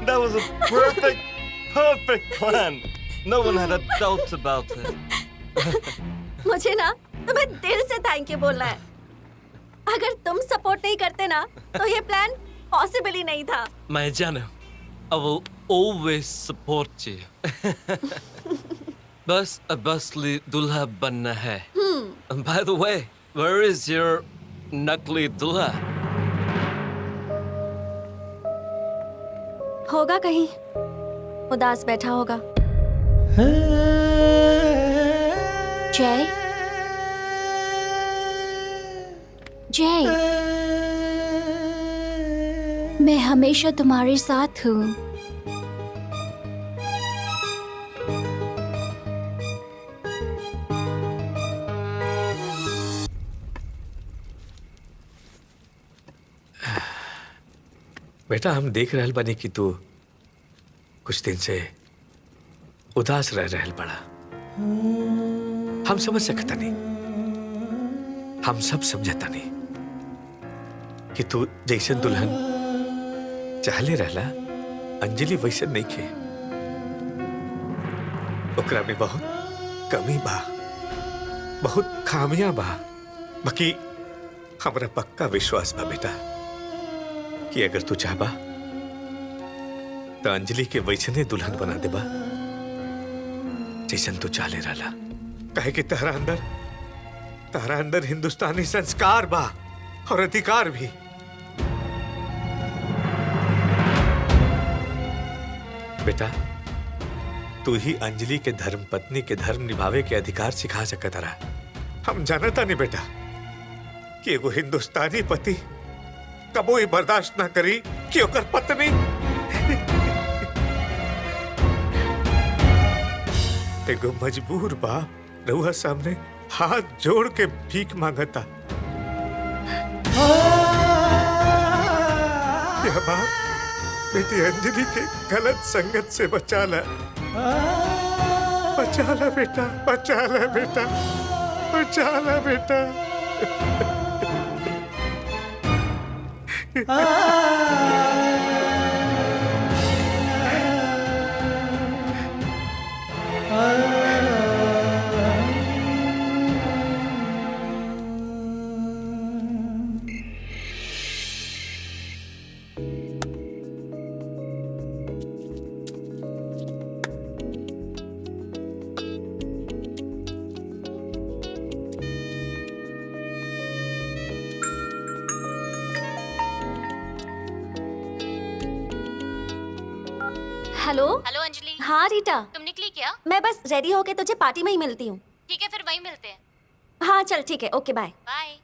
That was a perfect plan. No one had a doubt about it. मुझे ना तुम्हें दिल से थैंक यू बोलना है। अगर तुम सपोर्ट नहीं करते ना तो ये प्लान पॉसिबल ही नहीं था। My Jana, I will always support you. बस अब असली दूल्हा बनना है। And by the way, where is your नकली दूल्हा? होगा कहीं उदास बैठा होगा। जय, जय, मैं हमेशा तुम्हारे साथ हूँ। बेटा हम देख रहल बानी कि तू कुछ दिन से उदास रह रहल बड़ा। हम समझ सकता नहीं, हम सब समझता नहीं कि तू जैसन दुल्हन चाहले रहला अंजलि वैसन नहीं खे। ओकरा में बहुत कमी बा, बहुत खामियां बा। बाकी हमरा पक्का विश्वास बा बेटा कि अगर तू चाहबा तो अंजलि के वैसने दुल्हन बना देबा जैसन तू चाहले रहला। काहे कि तहरा अंदर हिंदुस्तानी संस्कार बा और अधिकार भी। बेटा तू ही अंजलि के धर्म पत्नी के धर्म निभावे के अधिकार सिखा सकता रहा। हम जानता नहीं बेटा कि एगो हिंदुस्तानी पति कबो ही बर्दाश्त ना करी कि ओकर पत्नी एगो मजबूर बाप रउआ सामने हाथ जोड़ के भीख मांगता। क्या बाप बेटी अंजलि के गलत संगत से बचा ला, बचा ला बेटा, बचा ला बेटा, बचा ला बेटा। Hello hello Anjali. हाँ रीटा, तुम निकली क्या? मैं बस रेडी होके तुझे पार्टी में ही मिलती हूँ। ठीक है, फिर वहीं मिलते हैं। हाँ चल ठीक है, ओके बाय। बाय।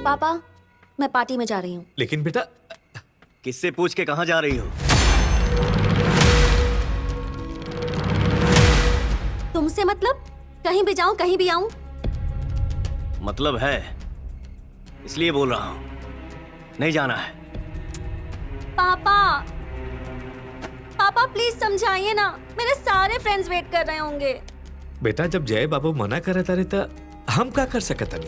पापा मैं पार्टी में जा रही हूँ। लेकिन बेटा किससे पूछ के कहाँ जा रही हो? तुमसे मतलब? कहीं भी जाऊं कहीं भी आऊं? मतलब है, इसलिए बोल रहा हूँ। नहीं जाना है। पापा प्लीज समझाइए ना, मेरे सारे फ्रेंड्स वेट कर रहे होंगे। बेटा जब जय बाबू मना करे तारे त हम का कर सकत हनी?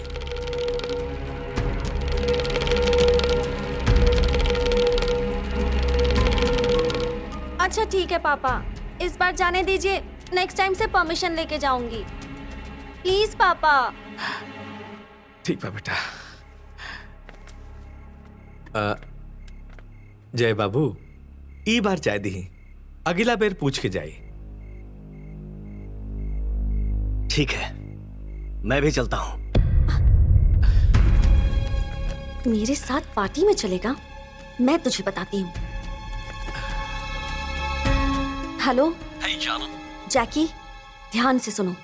अच्छा ठीक है पापा, इस बार जाने दीजिए, नेक्स्ट टाइम से परमिशन लेके जाऊंगी। प्लीज पापा। ठीक बा बेटा। जय बाबू ई बार चाय दी, अगला बेर पूछ के जाई। ठीक है, मैं भी चलता हूँ। मेरे साथ पार्टी में चलेगा? मैं तुझे बताती हूँ। हेलो जैकी, ध्यान से सुनो।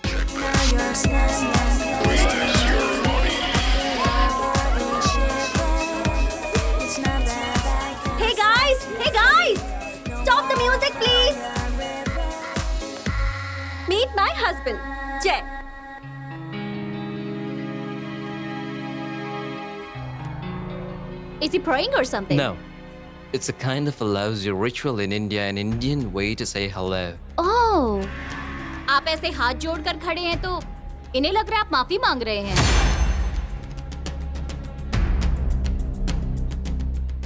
Hey guys, stop the music please. Meet my husband, Jay. Is he praying or something? No. It's a kind of a lousy ritual in India, an Indian way to say hello. Oh. आप ऐसे हाथ जोड़कर खड़े हैं तो इन्हें लग रहा है आप माफी मांग रहे हैं।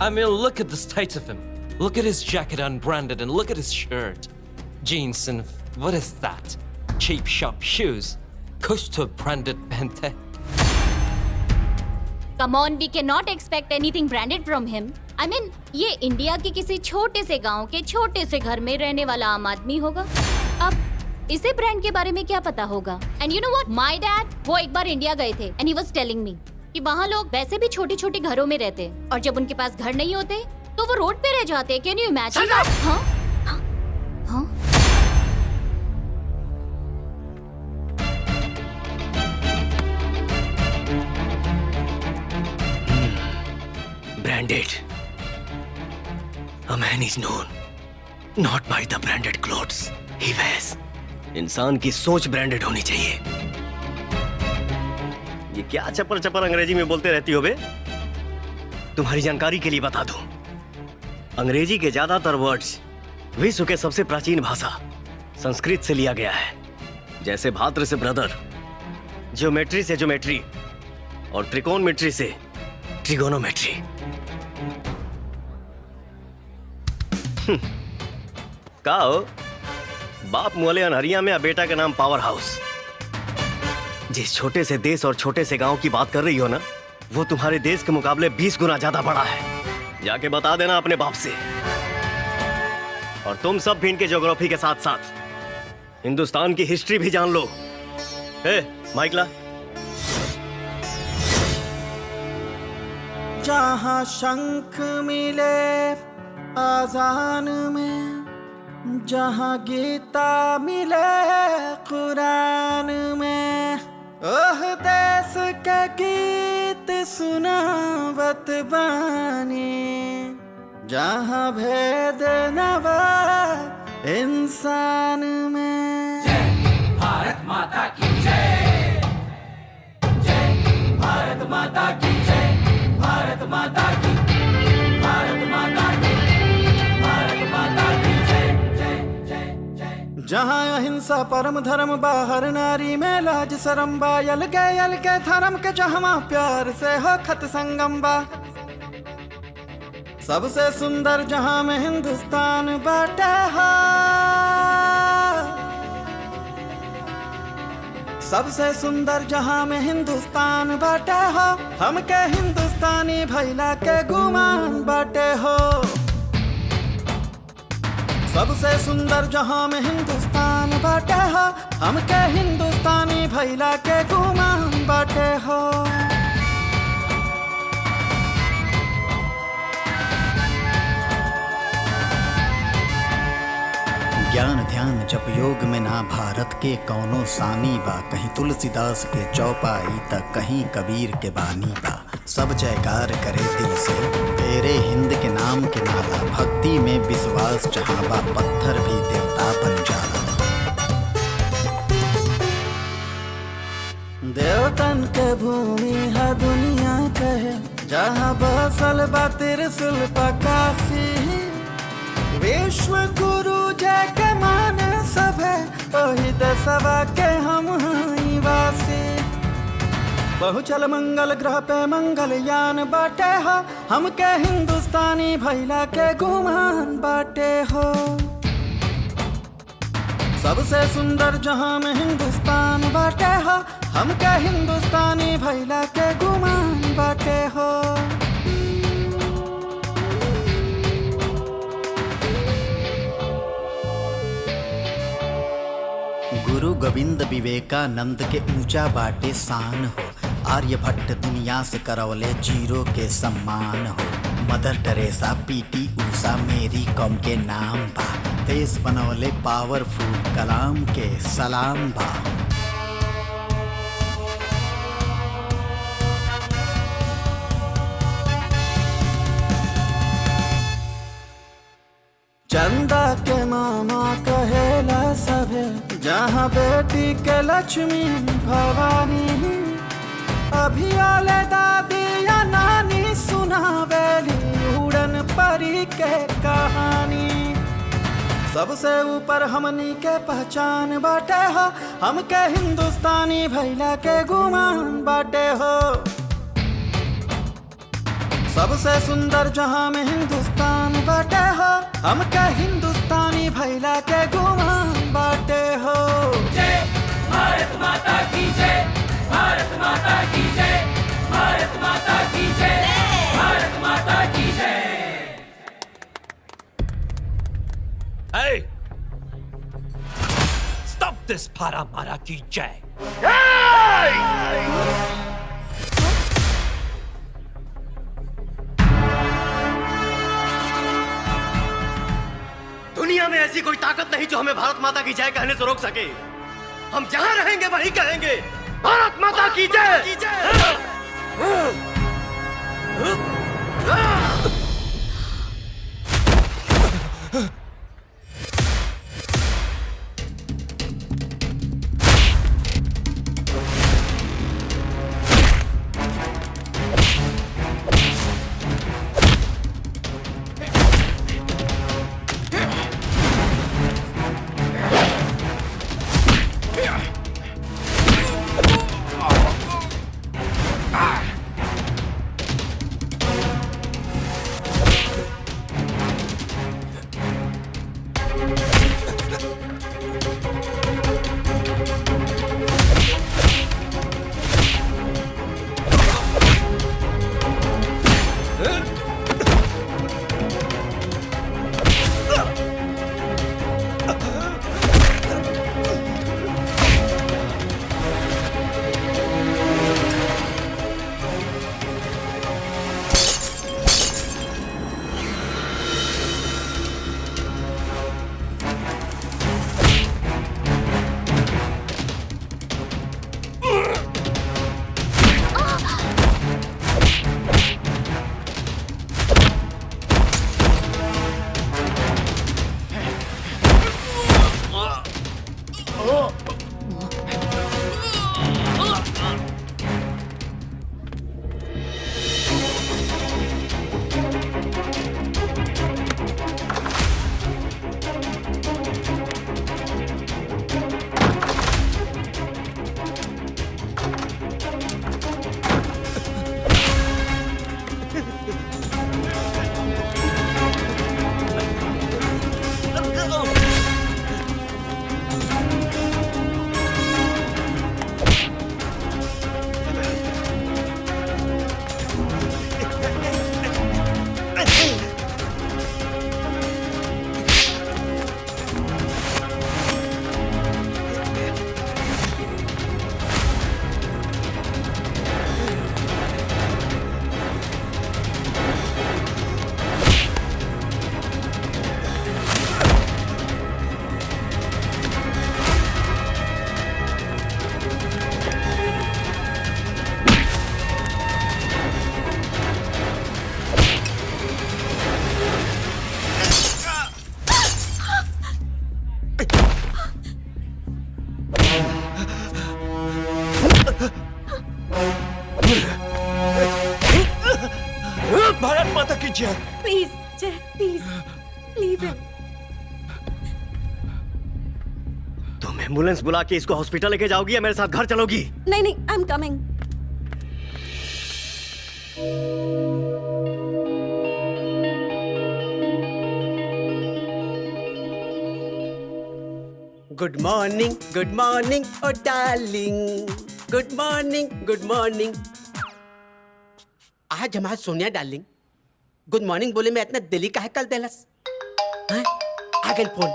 I mean, look at the state of him. Look at his jacket unbranded and look at his shirt. Jeans and what is that? Cheap shop shoes. Kuch to branded pente. Come on, we cannot expect anything branded from him. I mean, ये India के किसी छोटे से गांव के छोटे से घर में रहने वाला आम आदमी होगा। अब इसे ब्रांड के बारे में क्या पता होगा? And you know what? My dad, वो एक बार इंडिया गए थे and he was telling me कि वहाँ लोग वैसे भी छोटे छोटे घरों में रहते हैं और जब उनके पास घर नहीं होते तो वो रोड पे रह जाते हैं। Can you imagine? हाँ? हाँ? Branded. A man is known not by the branded clothes he wears. इंसान की सोच ब्रांडेड होनी चाहिए। ये क्या चपर चपर अंग्रेजी में बोलते रहती हो बे? तुम्हारी जानकारी के लिए बता दूं, अंग्रेजी के ज्यादातर वर्ड्स विश्व के सबसे प्राचीन भाषा संस्कृत से लिया गया है। जैसे भाद्र से ब्रदर, ज्योमेट्री से ज्योमेट्री और त्रिकोणमिट्री से ट्रिगोनोमेट्री। का हो? बाप मोले अनहरिया में बेटा का नाम पावर हाउस। जिस छोटे से देश और छोटे से गांव की बात कर रही हो ना, वो तुम्हारे देश के मुकाबले 20 गुना ज्यादा बड़ा है। जाके बता देना अपने बाप से। और तुम सब भी इनके ज्योग्राफी के साथ साथ हिंदुस्तान की हिस्ट्री भी जान लो। माइक ला। जहाँ शंख मिले आजान में, जहाँ गीता मिले कुरान में, ओह देश के गीत सुनावत बानी, जहाँ भेद नवा इंसान में। जय भारत माता की जय, जय भारत माता की जय, भारत माता की, भारत माता की, भारत माता की जय, जय जय जय। जहाँ अहिंसा परम धर्म बाहर नारी में लाज शरम बा, यल के धर्म के जहाँ प्यार से हो खत संगम बा। सबसे सुंदर जहाँ में हिंदुस्तान बाटे हो, सबसे सुंदर जहाँ में हिंदुस्तान बाटे हो, हमके हिंदुस्तानी भैला के गुमान बाटे हो। सबसे सुंदर जहाँ में हिंदुस्तान बाटे हो, हमके हिंदुस्तानी भैला के गुमान बाटे हो। ज्ञान ध्यान जप योग में ना भारत के कौनो सानी बा, कहीं तुलसीदास के चौपाई तक कहीं कबीर के बानी बा। सब जयकार करे दिल से तेरे हिंद के नाम के नाला, भक्ति में विश्वास जहाँ बा पत्थर भी देवता बन जाला। देवतन के भूमि है दुनिया कहे, जहाँ बसल बा त्रिशूल पकासी। विश्व गुरु जय देशवा के हम हई वासी बहुचल मंगल ग्रह पे मंगल यान बाटे हो हमके हिंदुस्तानी भैला के गुमान बाटे हो सबसे सुंदर जहां में हिंदुस्तान बाटे हो हमके हिंदुस्तानी भैला के गुमान बाटे हो गुरु गोविंद विवेकानंद के ऊंचा बाटे शान हो आर्यभट्ट दुनिया से करवले जीरो के सम्मान हो मदर टेरेसा पीटी ऊषा मेरी कॉम के नाम बा देश बनवले पावरफुल कलाम के सलाम बा चंदा के मामा कहेला सभे जहाँ बेटी के लक्ष्मी भवानी अभी आले दादी या नानी सुनावेली उड़न परी के कहानी सबसे ऊपर हमनी के पहचान बाटे हो हमके हिंदुस्तानी भैला के गुमान बाटे हो सबसे सुंदर जहां में हिंदुस्तान बाटे हो हमके हिंदुस्तानी भैला के गुमान बाटे हो जय भारत माता की जय भारत माता की जय भारत माता की जय भारत माता की जय Hey! Stop this Phara Mara ki jai! दुनिया में ऐसी कोई ताकत नहीं जो हमें भारत माता की जय कहने से रोक सके हम जहां रहेंगे वहीं कहेंगे भारत माता की जय भारत माता की जय प्लीज जय प्लीज लीव हिम तुम्हें एम्बुलेंस बुला के इसको हॉस्पिटल लेके जाओगी या मेरे साथ घर चलोगी? नहीं नहीं, I am coming. Good morning oh darling, good morning. आज हमारा सोनिया डार्लिंग गुड मॉर्निंग बोले में इतना दिली काहे कल देलस? आ गई phone.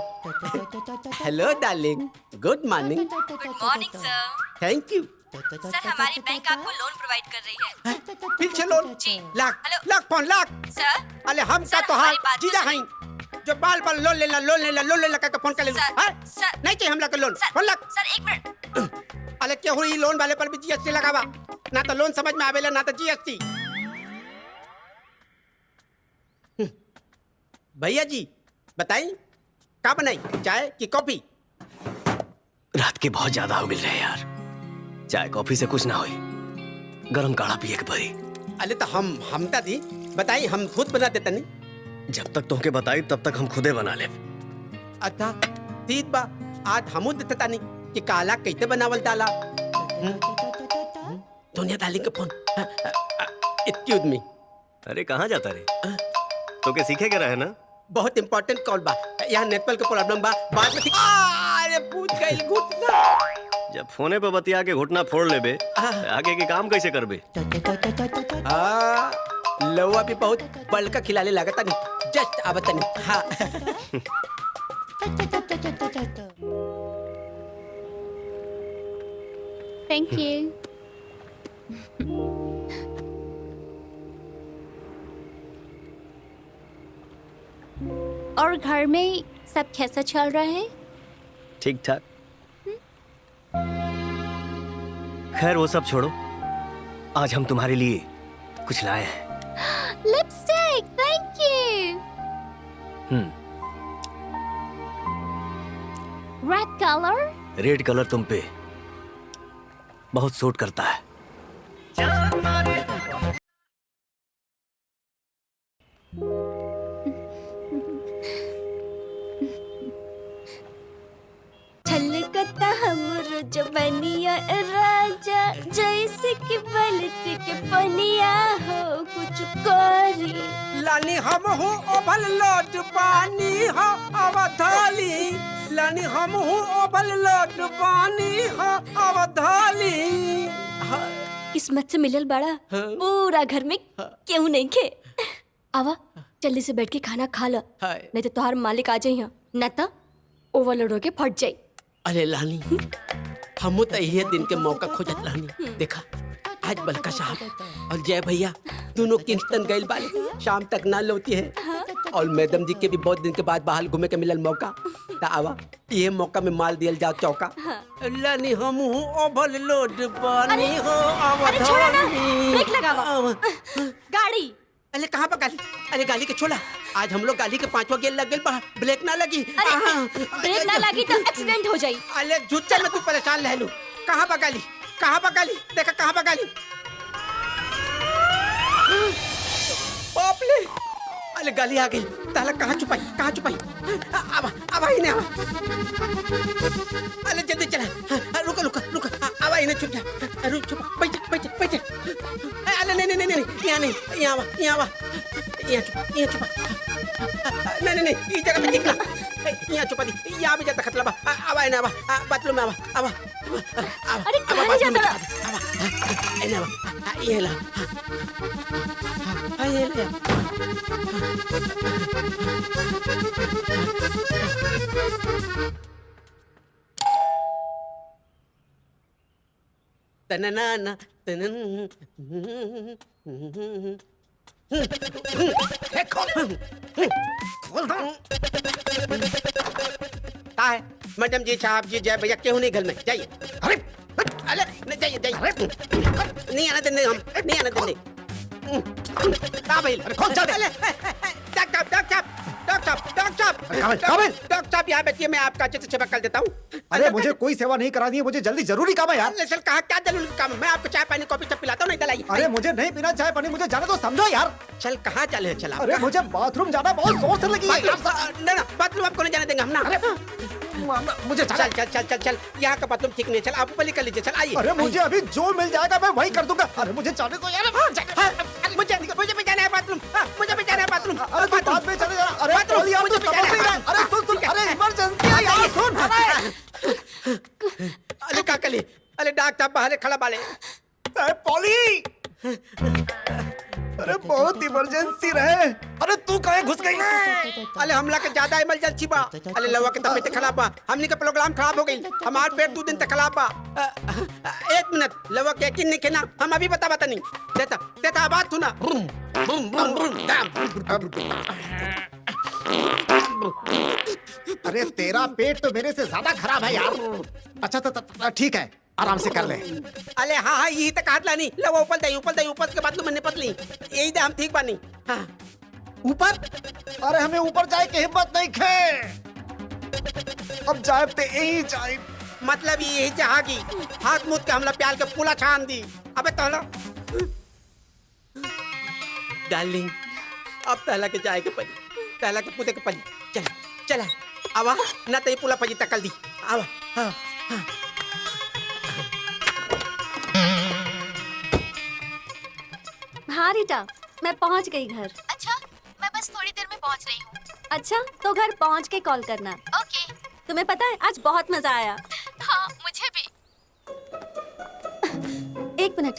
Hello darling, good morning. Good morning sir. Thank you. Sir हमारी बैंक आपको लोन प्रोवाइड कर रही है। पीछे लोन जी। Lakh hello. Lakh phone lakh. Sir अरे हम सर, का तो हाल हमारी बात जीजा तो हैं जो बाल बाल लोन लेला करके फोन कर ले। Sir, sir. नहीं चाहिए हम लोग loan. Sir, phone lakh. Sir एक मिनट। अरे क्या हुई लोन वाले पर भी जीएसटी लगावा? ना तो लोन समझ में आवेला ना तो जीएसटी। भैया जी बताई क्या बनाई, चाय की कॉफी? रात के बहुत ज्यादा हो मिल रहे हैं यार, चाय कॉफी से कुछ ना होई, गरम काढ़ा पिए के पड़ी। अरे तो हम ता दी बताई, हम खुद बना देता नहीं। जब तक तुमके बताई तब तक हम खुदे बना ले। अच्छा ठीक बा, आज हमू देता नहीं कि काला कैसे बनावल डाला। दुनिया डार्लिंग का फोन। Excuse me. अरे कहाँ जाता रे? तो के सीखे के रहे ना? बहुत इंपॉर्टेंट कॉल बा, यहाँ नेटवर्क के प्रॉब्लम बा, बाद में ठीक। अरे पूछ गई घुटना। जब फोने पे बतिया के घुटना फोड़ लेबे, आगे के काम कैसे करबे? लौआ भी बहुत बड़का खिलाने लागता नहीं, जस्ट आवता नहीं। हाँ। Thank you. और घर में सब कैसा चल रहा है? ठीक ठाक। खैर वो सब छोड़ो, आज हम तुम्हारे लिए कुछ लाए हैं। Lipstick, thank you. Red colour? Red colour तुम पे बहुत सूट करता है। छलकता हमरो जवनिया राजा, जैसे कि बलत के पनिया हो कुछ करी। लानी हम हूँ ओभल लोट पानी हो अवधाली, लानी हम हूँ ओभल लोट पानी हो अवधाली। किस्मत से मिलल बड़ा, पूरा घर में क्यों नहीं खे। आवा जल्दी से बैठ के खाना खा ला, नहीं तो तुम्हार मालिक आ जाइए, न तो ओवरलोड होके फट जाई। अरे लानी हम तो यही दिन के मौका खोजत रहनी। देखा आज बलका साहब और जय भैया दोनों किंगस्टन गए बाले, शाम तक ना लौटी है। और मैडम जी के भी बहुत दिन के बाद बाहर घूमे के मिलल मौका, तो आवा ये मौका में माल दियल जाओ चौका। लानी हम हूँ ओभल लोड पानी हो अरे छोड़ो ना, ब्रेक अवधानी। लगावा। गाड़ी अरे कहाँ पर गाली? अरे गाली के छोड़ा, आज हम लोग गाली के 5वां गेल लग गेल बा, ब्रेक ना लगी। ब्रेक ना लगी तो एक्सीडेंट हो जाई। अरे झूठा में तू परेशान रह लू। कहाँ पर गाली, कहाँ पर गाली? देखा कहाँ पर गाली? बापले, अरे गाली आ गई। ताला कहाँ छुपाई, कहाँ छुपाई? आवा आवा इन्हें आवा। अरे जल्दी चला, रुको रुको रुको, आवा इन्हें छुप जा, रुक छुपा, बैठ बैठ बैठ। अरे नहीं नहीं नहीं यहाँ नहीं, यहाँ आवा यहाँ आवा, यहाँ छुपा यहाँ छुपा। नहीं नहीं इस जगह पे निकला, यहाँ छुपा दी, यहाँ भी जाता खतरा बा। आवा इन्हें आवा, बाथरूम में आवा आवा। अरे कहाँ जाता रहा? आवा इन्हें आवा, ये ला, ये ले। तनना तनन। खोल दो। है मैडम जी साहब जी जय भैया क्यों नहीं घर में जाइए। अरे अरे नहीं जाइए जाइए, नहीं आना देंगे हम, नहीं आना देंगे। कहाँ भाई? कौन सा? डॉक्टर साहब यहाँ बैठिए, मैं आपका अच्छे से सेवा कर देता हूँ। अरे मुझे कोई सेवा नहीं करानी है, मुझे जल्दी जरूरी काम है यार। सर कहा क्या जरूरी काम है? मैं आपको चाय पानी कॉफी सब पिलाता हूँ, नहीं दलाई। अरे मुझे नहीं पीना चाय पानी, मुझे जाना तो समझो यार। चल कहाँ चले? चला अरे मुझे बाथरूम जाना बहुत जोर से लगी है। ना बाथरूम आपको नहीं जाने देंगे हम ना। मुझे चल चल चल चल चल यहाँ का बाथरूम ठीक नहीं, चल आप ऊपर निकल लीजिए, चल आइए। अरे मुझे अभी जो मिल जाएगा मैं वही कर दूंगा। अरे मुझे जाने दो यार। मुझे भी जाना है बाथरूम, मुझे भी जाना है बाथरूम। अरे तू बाद में चले जा। अरे पॉली यार, तू समझ नहीं रहा। अरे सुन, अरे इमरजेंसी है यार, सुन। अरे काकली, अरे डॉक्टर बाहर खड़ा बाले। अरे पॉली, अरे बहुत इमरजेंसी रहे। अरे तू कहाँ घुस गई? अरे हमला के ज्यादा इमरजेंसी बा। अरे लवा के तबीयत खराब बा, हमनी का प्रोग्राम खराब हो गई, हमार पेट 2 दिन तक खराब बा। 1 मिनट, लवा के यकीन नहीं केना, हम अभी बता नहीं देता आवाज तू ना। अरे तेरा पेट तो मेरे से ज्यादा खराब है यार। अच्छा ठीक है, आराम से कर ले। अरे हाँ यही तक हाथ लानी, लवा ऊपर दे ऊपर के बाद मैंने पतली यही दे, हम ठीक बानी। हाँ ऊपर? अरे हमें ऊपर जाए की हिम्मत नहीं खे। अब जाए ते यही जाए, मतलब यही जहागी हाथ मुद के हमला प्याल के पूला छान दी। अबे तहला डार्लिंग, अब तहला के जाए के पड़ी, तहला के पूते के पड़ी। चल चला आवा ना, तो ये पूला पजी तकल दी। आवा हाँ हाँ। हाँ रीटा, मैं पहुंच गई घर। अच्छा, मैं बस थोड़ी देर में पहुंच रही हूँ। अच्छा तो घर पहुंच के कॉल करना। ओके। तुम्हें पता है आज बहुत मजा आया। हाँ मुझे भी। 1 मिनट।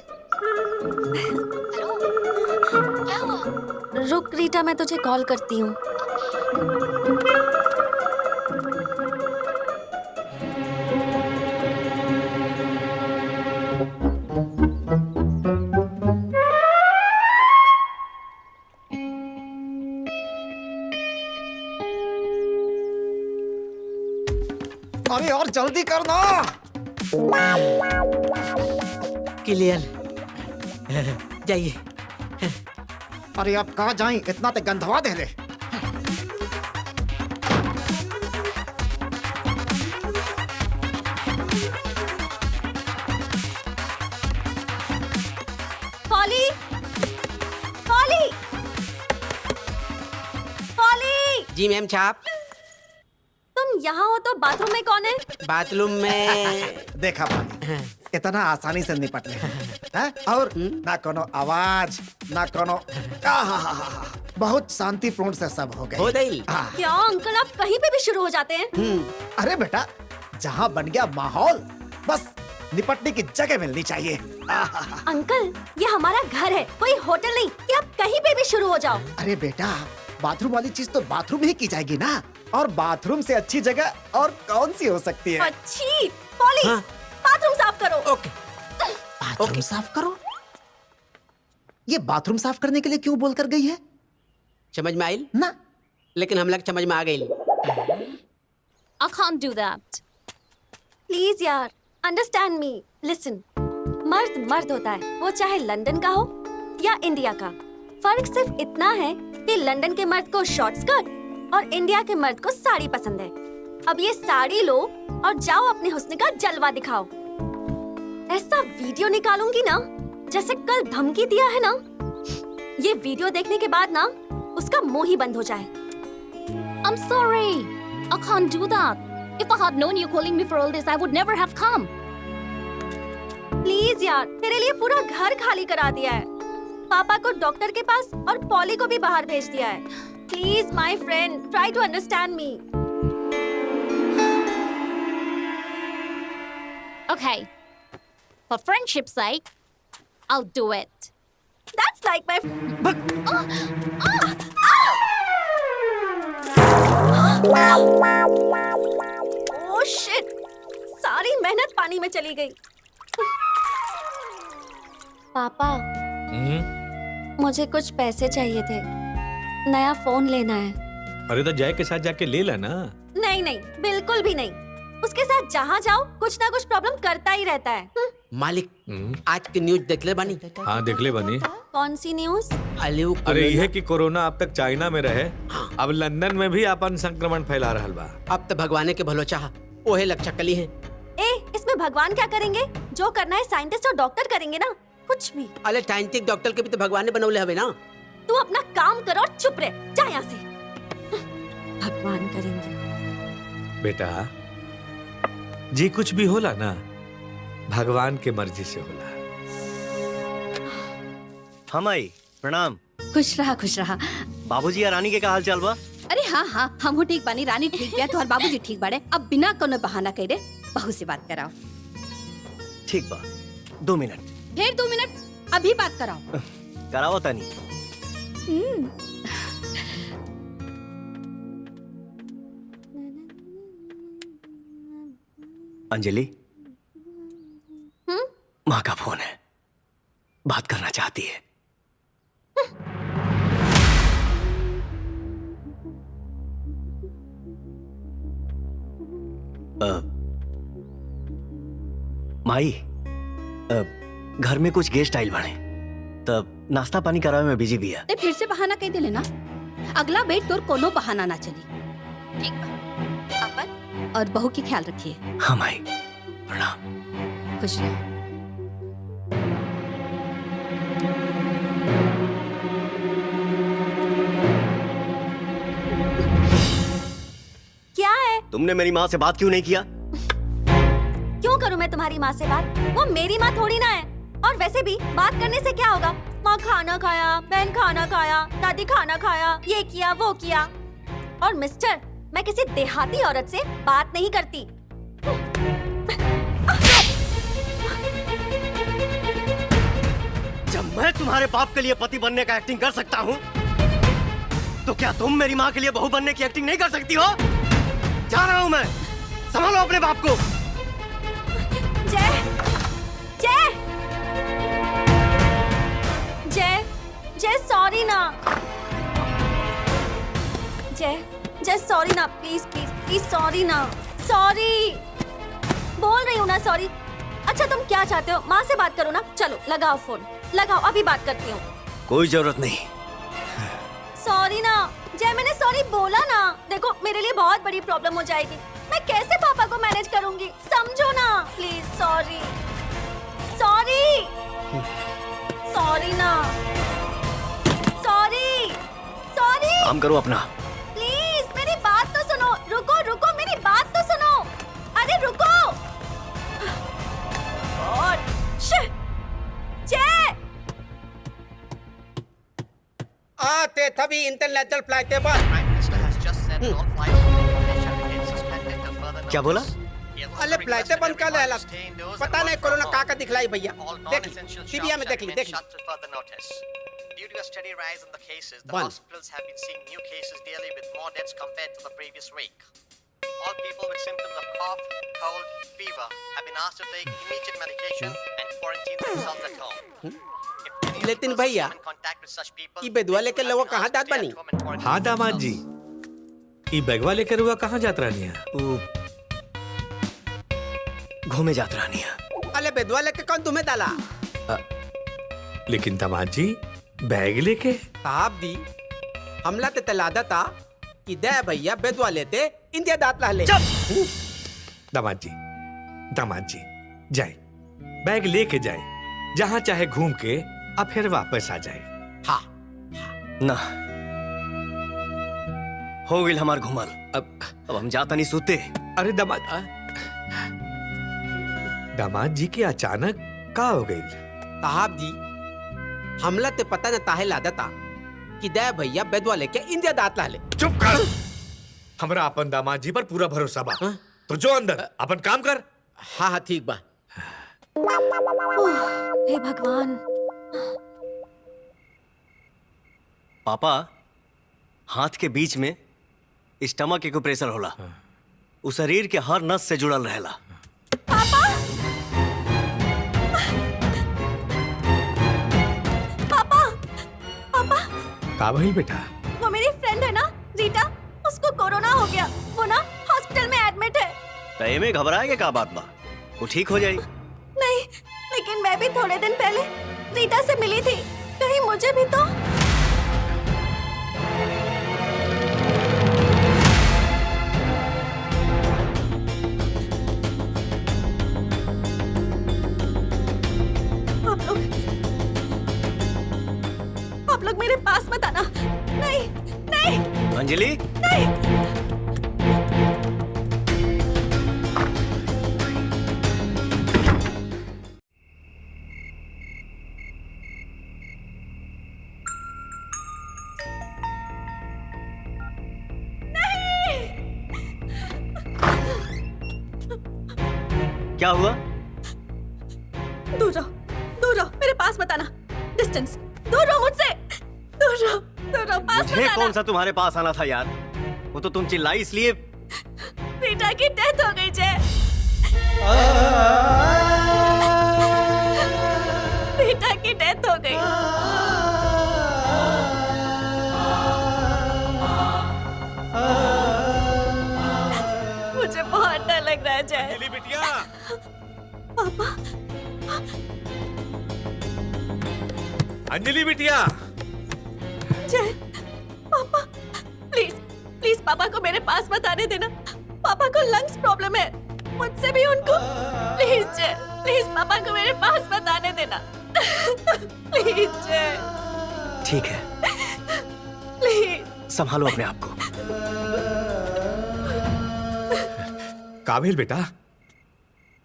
हेलो, क्या हुआ? रुक रीटा, मैं तुझे कॉल करती हूँ। अरे और जल्दी करना। क्लियर जाइए। अरे आप कहाँ जाएं, इतना तो गंधवा दे दे। Polly, Polly, Polly. जी मैम छाप। तुम यहाँ हो तो बाथरूम में कौन है? बाथरूम में देखा पानी, इतना आसानी से निपट ले हैं? और ना कोनो आवाज ना कोनो बहुत शांतिपूर्ण से सब हो हो गए। गई। क्या अंकल आप कहीं पे भी शुरू हो जाते हैं? अरे बेटा, जहाँ बन गया माहौल, बस निपटने की जगह मिलनी चाहिए। अंकल ये हमारा घर है, कोई होटल नहीं कि आप कहीं पे भी शुरू हो जाओ। अरे बेटा, बाथरूम वाली चीज तो बाथरूम ही की जाएगी ना, और बाथरूम से अच्छी जगह और कौन सी हो सकती है? अच्छी पॉली, बाथरूम साफ करो। ओके। बाथरूम साफ करो? ये बाथरूम साफ करने के लिए क्यों बोल कर गई है? समझ में आई ना, लेकिन हम लोग समझ में आ गई। I can't do that. Please यार, अंडरस्टैंड मी। लिसन, मर्द मर्द होता है, वो चाहे लंदन का हो या इंडिया का। फर्क सिर्फ इतना है कि लंदन के मर्द को शॉर्ट स्कर्ट और इंडिया के मर्द को साड़ी पसंद है। अब ये साड़ी लो और जाओ अपने हुस्न का जलवा दिखाओ। ऐसा वीडियो निकालूंगी ना, जैसे कल धमकी दिया है ना, ये वीडियो देखने के बाद ना उसका मुंह ही बंद हो जाए। I'm sorry. I can't do that. If I had known you calling me for all this, I would never have come. Please यार, तेरे लिए पूरा घर खाली करा दिया है, पापा को डॉक्टर के पास और पॉली को भी बाहर भेज दिया है। Please my friend, try to understand me. Okay. For friendship's sake, I'll do it. That's like my Oh shit! सारी मेहनत पानी में चली गई। पापा, मुझे कुछ पैसे चाहिए थे, नया फोन लेना है। अरे तो जय के साथ जाके ले ला ना। नहीं नहीं, बिल्कुल भी नहीं। उसके साथ जहाँ जाओ कुछ ना कुछ प्रॉब्लम करता ही रहता है। मालिक, आज की न्यूज देख ले बानी। हाँ देख ले बनी। कौन सी न्यूज? अरे यह कि कोरोना अब तक चाइना में रहे, अब लंदन में भी अपन संक्रमण फैला रहा बा। अब तो भगवान के भलो चाह, ओहे लक्षक कली है। ए, इसमें भगवान क्या करेंगे? जो करना है साइंटिस्ट और डॉक्टर करेंगे ना, कुछ भी। अरे साइंटिस्ट डॉक्टर के भी तो भगवान ने बनौले हवे ना। तू अपना काम कर और चुप रह, जा यहाँ से। भगवान करेंगे। बेटा, जी कुछ भी होला ना भगवान के मर्जी से होला। हम आई प्रणाम। खुश रहा। बाबूजी और रानी के का हाल चाल बा? अरे हाँ हमहू ठीक बानी, रानी ठीक है, तुम्हार बाबूजी ठीक बाड़े। अब बिना कोनो बहाना करे बहू से बात कराओ। ठीक बा, 2 मिनट। फिर 2 मिनट? अभी बात कराओ। कराओ तानी। अंजलि, माँ का फोन है, बात करना चाहती है। माई, घर में कुछ गेस्ट आइल बने, तब नाश्ता पानी करावे में बिजी भी है। ते फिर से बहाना कह देले ना, अगला बेट तोर कोनो बहाना ना चली। ठीक बा, अपन और बहू की ख्याल रखिए। हाँ माई, प्रणाम। खुश रहो। क्या है? तुमने मेरी माँ से बात क्यों नहीं किया? क्यों करूं मैं तुम्हारी माँ से बात? वो मेरी माँ थोड़ी ना है। और वैसे भी बात करने से क्या होगा? माँ खाना खाया, बहन खाना खाया, दादी खाना खाया, ये किया वो किया। और मिस्टर, मैं किसी देहाती औरत से बात नहीं करती। जब मैं तुम्हारे बाप के लिए पति बनने का एक्टिंग कर सकता हूँ, तो क्या तुम मेरी माँ के लिए बहू बनने की एक्टिंग नहीं कर सकती हो? जा रहा हूँ मैं, संभालो अपने बाप को। जय जय जय जय सॉरी ना। जय सॉरी ना, प्लीज प्लीज प्लीज सॉरी ना। सॉरी बोल रही हूँ ना, सॉरी। अच्छा तुम क्या चाहते हो? माँ से बात करो ना। चलो लगाओ फोन, लगाओ, अभी बात करती हूँ। कोई जरूरत नहीं। सॉरी ना जय, मैंने सॉरी बोला ना। देखो मेरे लिए बहुत बड़ी प्रॉब्लम हो जाएगी। मैं कैसे पापा को मैनेज करूंगी, समझो ना प्लीज। सॉरी सॉरी सॉरी ना, सॉरी सॉरी। काम करो अपना। प्लीज मेरी बात तो सुनो। रुको रुको, मेरी बात तो सुनो। अरे रुको। और जय आते तभी इंटरनेशनल फ्लाइट बंद। क्या बोला? अरे फ्लाइटें बंद कर ले। पता नहीं कोरोना का दिखलाई भैया। देख टीवी में देख ली। Due to a steady rise in the cases, the One. hospitals have been seeing new cases daily with more deaths compared to the previous week. All people with symptoms of cough, cold, fever have been asked to take immediate medication and quarantine themselves at home. लेकिन भैया ये बेदुआ लेकर लोगों कहाँ जात बनी? हाँ दामाद जी, ये बैगवा लेकर हुआ कहाँ जात रानी है? घूमे जात रानी है। अरे बेदुआ लेके कौन तुम्हें डाला? लेकिन दामाद जी बैग लेके? साहब दी हमला ते तलादा था कि दे भैया बेदुआ लेते इंडिया दात ला ले। दामाद जी जाए, बैग लेके जाए, जहाँ चाहे घूम के अब फिर वापस आ जाए। हाँ ना हो गई हमार घुमल। अब हम जाता नहीं सोते। अरे दामाद जी के अचानक का हो गई? साहब जी हमला ते पता न ताहे लादा था कि दे भैया बेदुआ लेके इंडिया दात ला ले। चुप कर। हमरा अपन दामाद जी पर पूरा भरोसा बा। तो जो अंदर अपन काम कर। हाँ ठीक बा। हे भगवान। पापा, हाथ के बीच में स्टमक के प्रेशर होला, उस शरीर के हर नस से जुड़ल रहेला। पापा पापा पापा का भइल बेटा? वो मेरी फ्रेंड है ना रीटा, उसको कोरोना हो गया। वो ना हॉस्पिटल में एडमिट है। तय में घबराए के का बात बा, वो ठीक हो जाएगी। नहीं, लेकिन मैं भी थोड़े दिन पहले रीटा से मिली थी। कहीं मुझे भी तो आप लोग मेरे पास मत आना। नहीं नहीं अंजलि, नहीं। क्या हुआ? दूर रहो, मेरे पास मत आना। डिस्टेंस, दूर रहो मुझसे, दूर रहो, पास मत मुझे आना। कौन सा तुम्हारे पास आना था यार? वो तो तुम चिल्लाई इसलिए। बेटा की डेथ हो गई जय। बेटा की डेथ हो गई। मुझे बहुत डर लग रहा है जय। अंजलि बिटिया, पापा, अंजलि बिटिया, जय, पापा, प्लीज पापा को मेरे पास मत आने देना। पापा को लंग्स प्रॉब्लम है, मुझसे भी उनको। प्लीज जय, प्लीज पापा को मेरे पास मत आने देना। प्लीज जय, ठीक है, प्लीज। संभालो अपने आप को। काबिल बेटा,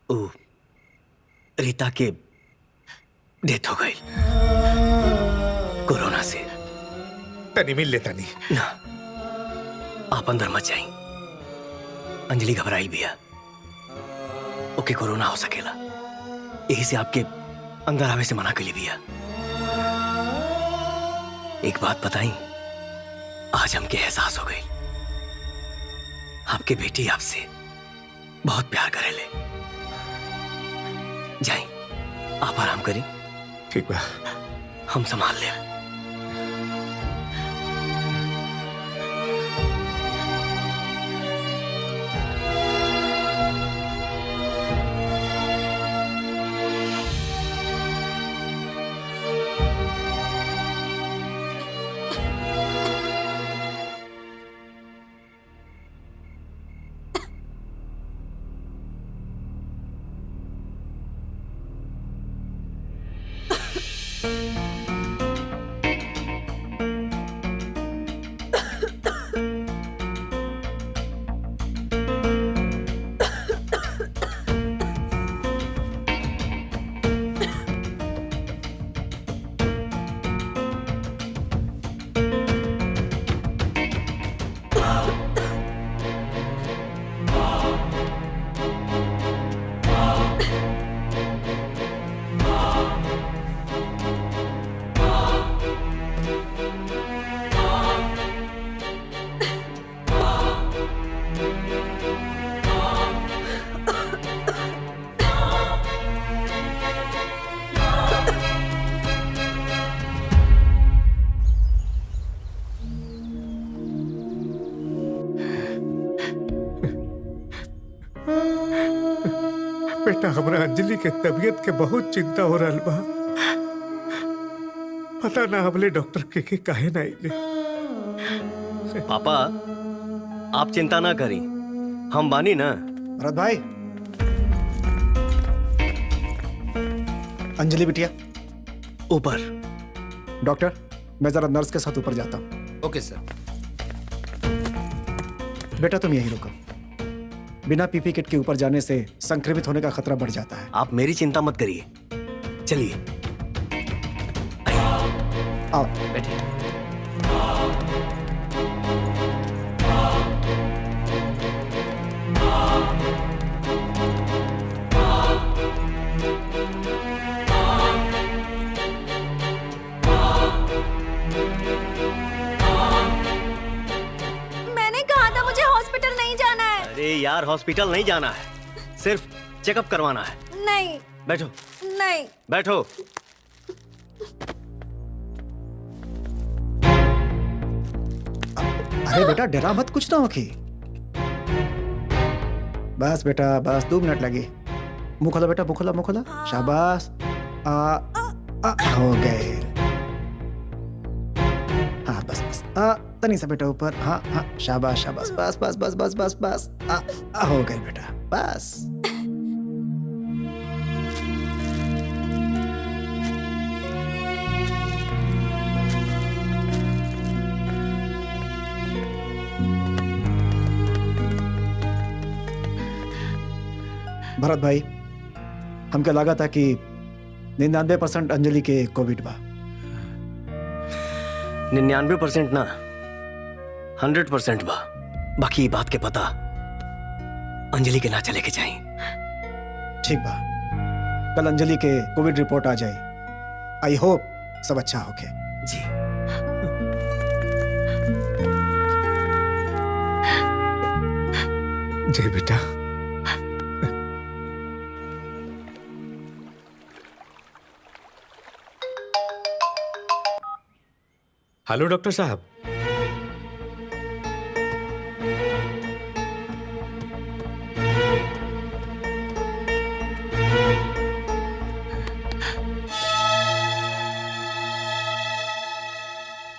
ओ, रीता के डेथ हो गई कोरोना से। तनी मिल लेता नहीं। ना, आप अंदर मत जाइए। अंजलि घबराई भी है। ओके, कोरोना हो सकेला, यही से आपके अंदर आवे से मना कर ली भी है। एक बात बताई, आज हमके एहसास हो गई, आपके बेटी आपसे बहुत प्यार करेले। जाइए, आप आराम करें। ठीक बा, हम संभाल ले। बेटा, हमरा अंजलि के तबीयत के बहुत चिंता हो रहा बा। पता ना हमले डॉक्टर के काहे ना आइले। पापा, आप चिंता ना करी, हम बानी ना। भरत भाई, अंजलि बिटिया ऊपर। डॉक्टर, मैं जरा नर्स के साथ ऊपर जाता हूँ। Okay sir. बेटा तुम यहीं रुको, बिना पीपी किट के ऊपर जाने से संक्रमित होने का खतरा बढ़ जाता है। आप मेरी चिंता मत करिए, चलिए। आओ बैठिए। मैंने कहा था मुझे हॉस्पिटल नहीं जाना है। अरे यार, हॉस्पिटल नहीं जाना है, सिर्फ चेकअप करवाना है। नहीं, बैठो, नहीं। बैठो। अरे बेटा डरा मत, कुछ ना होगी। बस बेटा, बस 2 मिनट लगे। मुंह खोलो बेटा, मुंह खोलो, मुंह खोलो। शाबाश। हो गए। हाँ बस बस, तनी सा बेटा ऊपर। हाँ हाँ, शाबाश शाबाश, बस बस बस बस बस बस। हो गए बेटा, बस। भरत भाई, हमके लगा था कि 99% अंजलि के कोविड बा। 99% ना, 100% बा। बाकी ये बात के पता अंजलि के ना चले के चाहिए। ठीक बा, कल अंजलि के कोविड रिपोर्ट आ जाए। आई होप सब अच्छा होके। जी। जय बेटा। हेलो डॉक्टर साहब।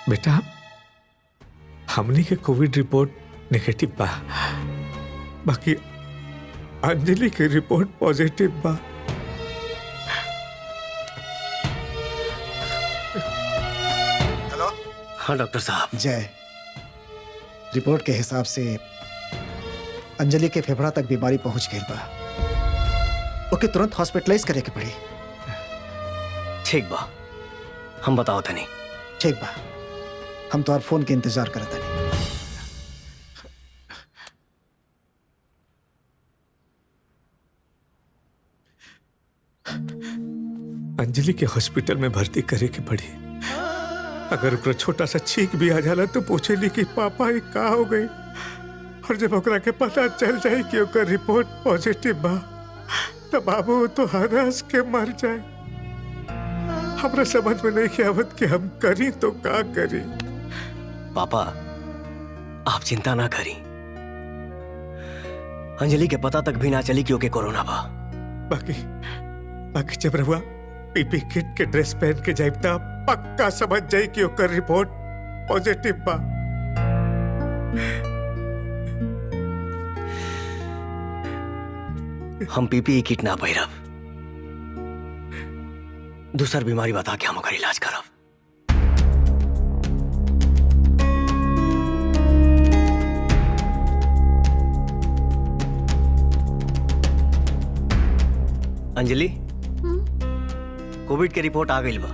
बेटा, हमने के कोविड रिपोर्ट नेगेटिव बा, बाकी अंजलि के रिपोर्ट पॉजिटिव बा। हेलो। हाँ डॉक्टर साहब। जय, रिपोर्ट के हिसाब से अंजलि के फेफड़ा तक बीमारी पहुंच गई बा। ओके तुरंत हॉस्पिटलाइज करे के पड़ी। ठीक बा, हम बताओ तनी। ठीक बा, हम तो फोन के इंतजार करत हनी। अंजलि के हॉस्पिटल में भर्ती करे के पड़ी। अगर ओकरा छोटा सा छींक भी आ जाला तो पूछेली कि पापा ये का हो गई, और जब ओकरा के पता चल जाए कि ओकर रिपोर्ट पॉजिटिव बा तो बाबू तो हंस के मर जाए। हमरा समझ में नहीं आवत कि हम करी तो का करी। पापा, आप चिंता ना करी। अंजलि के पता तक भी ना चली कि ओके कोरोना बा। बाकी जब रहुआ पीपी किट के ड्रेस पहन के जाइब ता पक्का समझ जाई कि ओकर रिपोर्ट पॉजिटिव बा। हम पीपीई किट ना पहिरब, दूसर बीमारी बता के हम ओकर इलाज करब। अंजलि, कोविड के रिपोर्ट आ गई बा।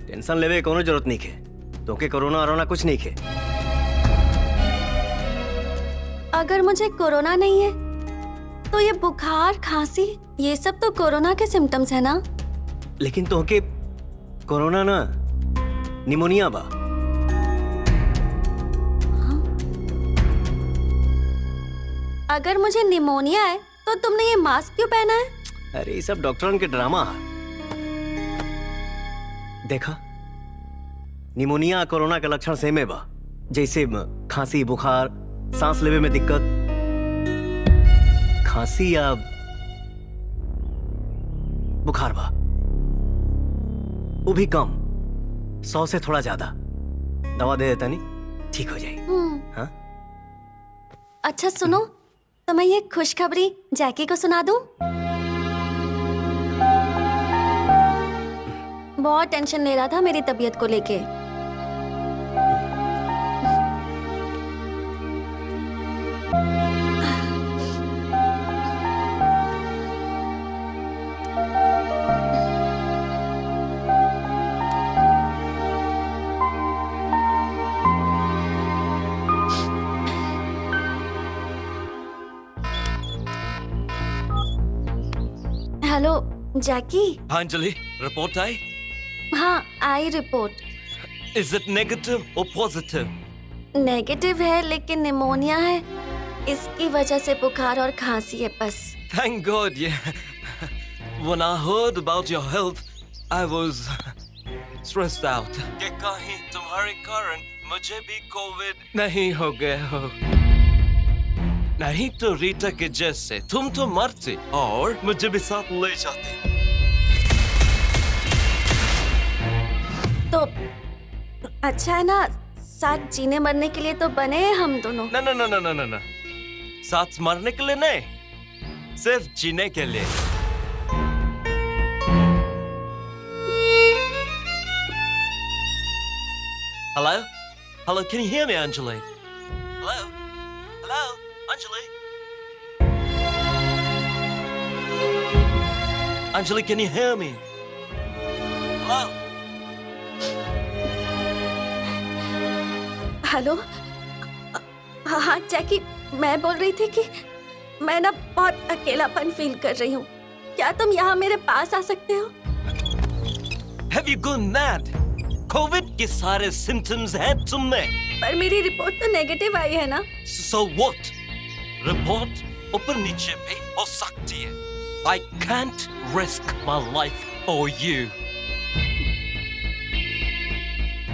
टेंशन लेवे के कोनो जरूरत नहीं है। तोके कोरोना वरोना कुछ नहीं है। अगर मुझे कोरोना नहीं है तो ये बुखार, खांसी, ये सब तो कोरोना के सिम्टम्स है ना? लेकिन तोके कोरोना ना, निमोनिया बा। अगर मुझे निमोनिया है तो तुमने ये मास्क क्यों पहना है? अरे ये सब डॉक्टरन के ड्रामा है। देखा, निमोनिया कोरोना के लक्षण सेमे बा। जैसे खांसी, बुखार, सांस लेवे में दिक्कत। खांसी या बुखार बा, वो भी कम, 100 से थोड़ा ज्यादा। दवा दे देता नहीं, ठीक हो जाएगी। हाँ? अच्छा सुनो, तो मैं ये खुशखबरी जैकी को सुना दूं? बहुत टेंशन ले रहा था मेरी तबीयत को लेके। Hello Jackie. हाँ अंजलि, रिपोर्ट आई? हाँ आई report. Is it negative or positive? Negative है लेकिन निमोनिया है, इसकी वजह से बुखार और खांसी है बस। Thank God, yeah. When I heard about your health, I was stressed out. कि कहीं तुम्हारे कारण मुझे भी कोविड नहीं हो गया हो। नहीं तो रीटा के जैसे तुम तो मरते और मुझे भी साथ ले जाते। तो अच्छा है ना, साथ जीने मरने के लिए तो बने हैं हम दोनों। ना ना ना ना ना ना ना, साथ मरने के लिए नहीं, सिर्फ जीने के लिए। Hello? Hello, can you hear me, Anjali? Hello? Hello? Anjali? Anjali, can you hear me? Hello? Hello, हाँ जैकी, मैं बोल रही थी कि मैं ना बहुत अकेलापन फील कर रही हूँ। क्या तुम यहाँ मेरे पास आ सकते हो? Have you gone mad? Covid के सारे सिम्टम्स हैं तुम में। पर मेरी रिपोर्ट तो नेगेटिव आई है ना। So what? रिपोर्ट ऊपर नीचे भी हो सकती है। I can't risk my life for you.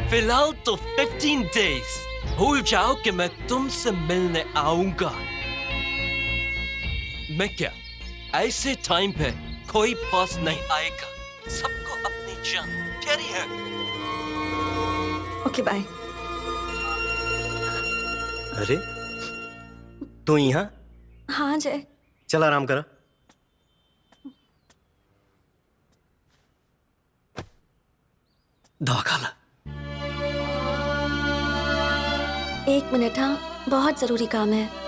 फिलहाल तो 15 days। भूल जाओ कि मैं तुमसे मिलने आऊंगा। मैं क्या ऐसे टाइम पे कोई पास नहीं आएगा। सबको अपनी जान प्यारी है। Okay bye. अरे तू यहाँ? हाँ जय। चल आराम करा। दवा खा ला। 1 मिनट, हाँ बहुत जरूरी काम है।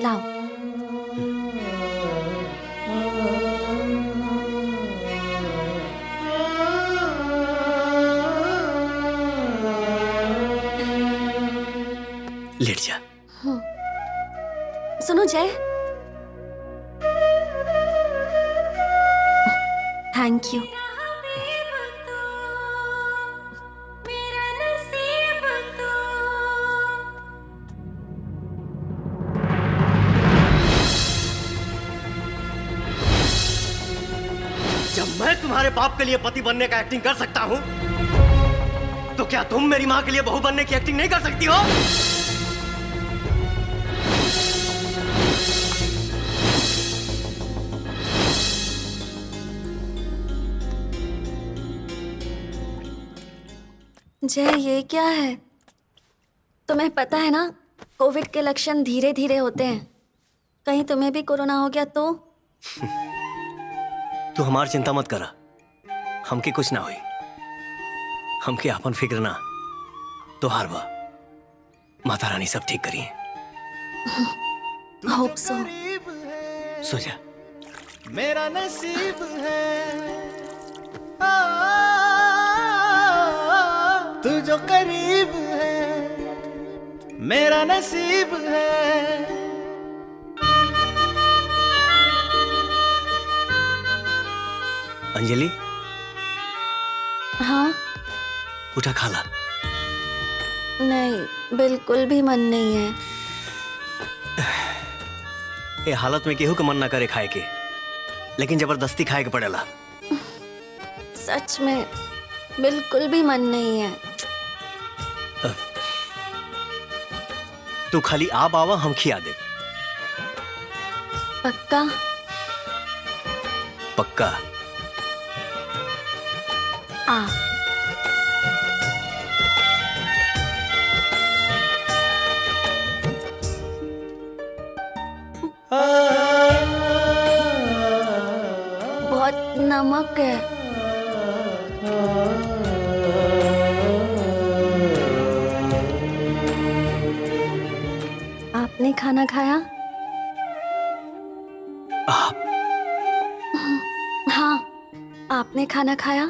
लाओ। लेट जा। सुनो जय, थैंक यू। जब मैं तुम्हारे बाप के लिए पति बनने का एक्टिंग कर सकता हूं, तो क्या तुम मेरी मां के लिए बहू बनने की एक्टिंग नहीं कर सकती हो? जय ये क्या है? तुम्हें पता है ना कोविड के लक्षण धीरे धीरे होते हैं। कहीं तुम्हें भी कोरोना हो गया तो? तू हमारी चिंता मत करा, हमके कुछ ना हुई। हमके आपन फिक्र ना, तो हार बा माता रानी सब ठीक करिए। Hope so. सो जा। मेरा नसीब है तू जो करीब है, मेरा नसीब है। अंजलि, हाँ उठा खा ला। नहीं, बिल्कुल भी मन नहीं है। ये हालत में केहू का मन ना करे खाए के, लेकिन जबरदस्ती खाए के पड़ेला। सच में बिल्कुल भी मन नहीं है। तू खाली आप आवा, हम खिया दे। पक्का? पक्का। आ बहुत नमक है। आपने खाना खाया? आप? हाँ, आपने खाना खाया?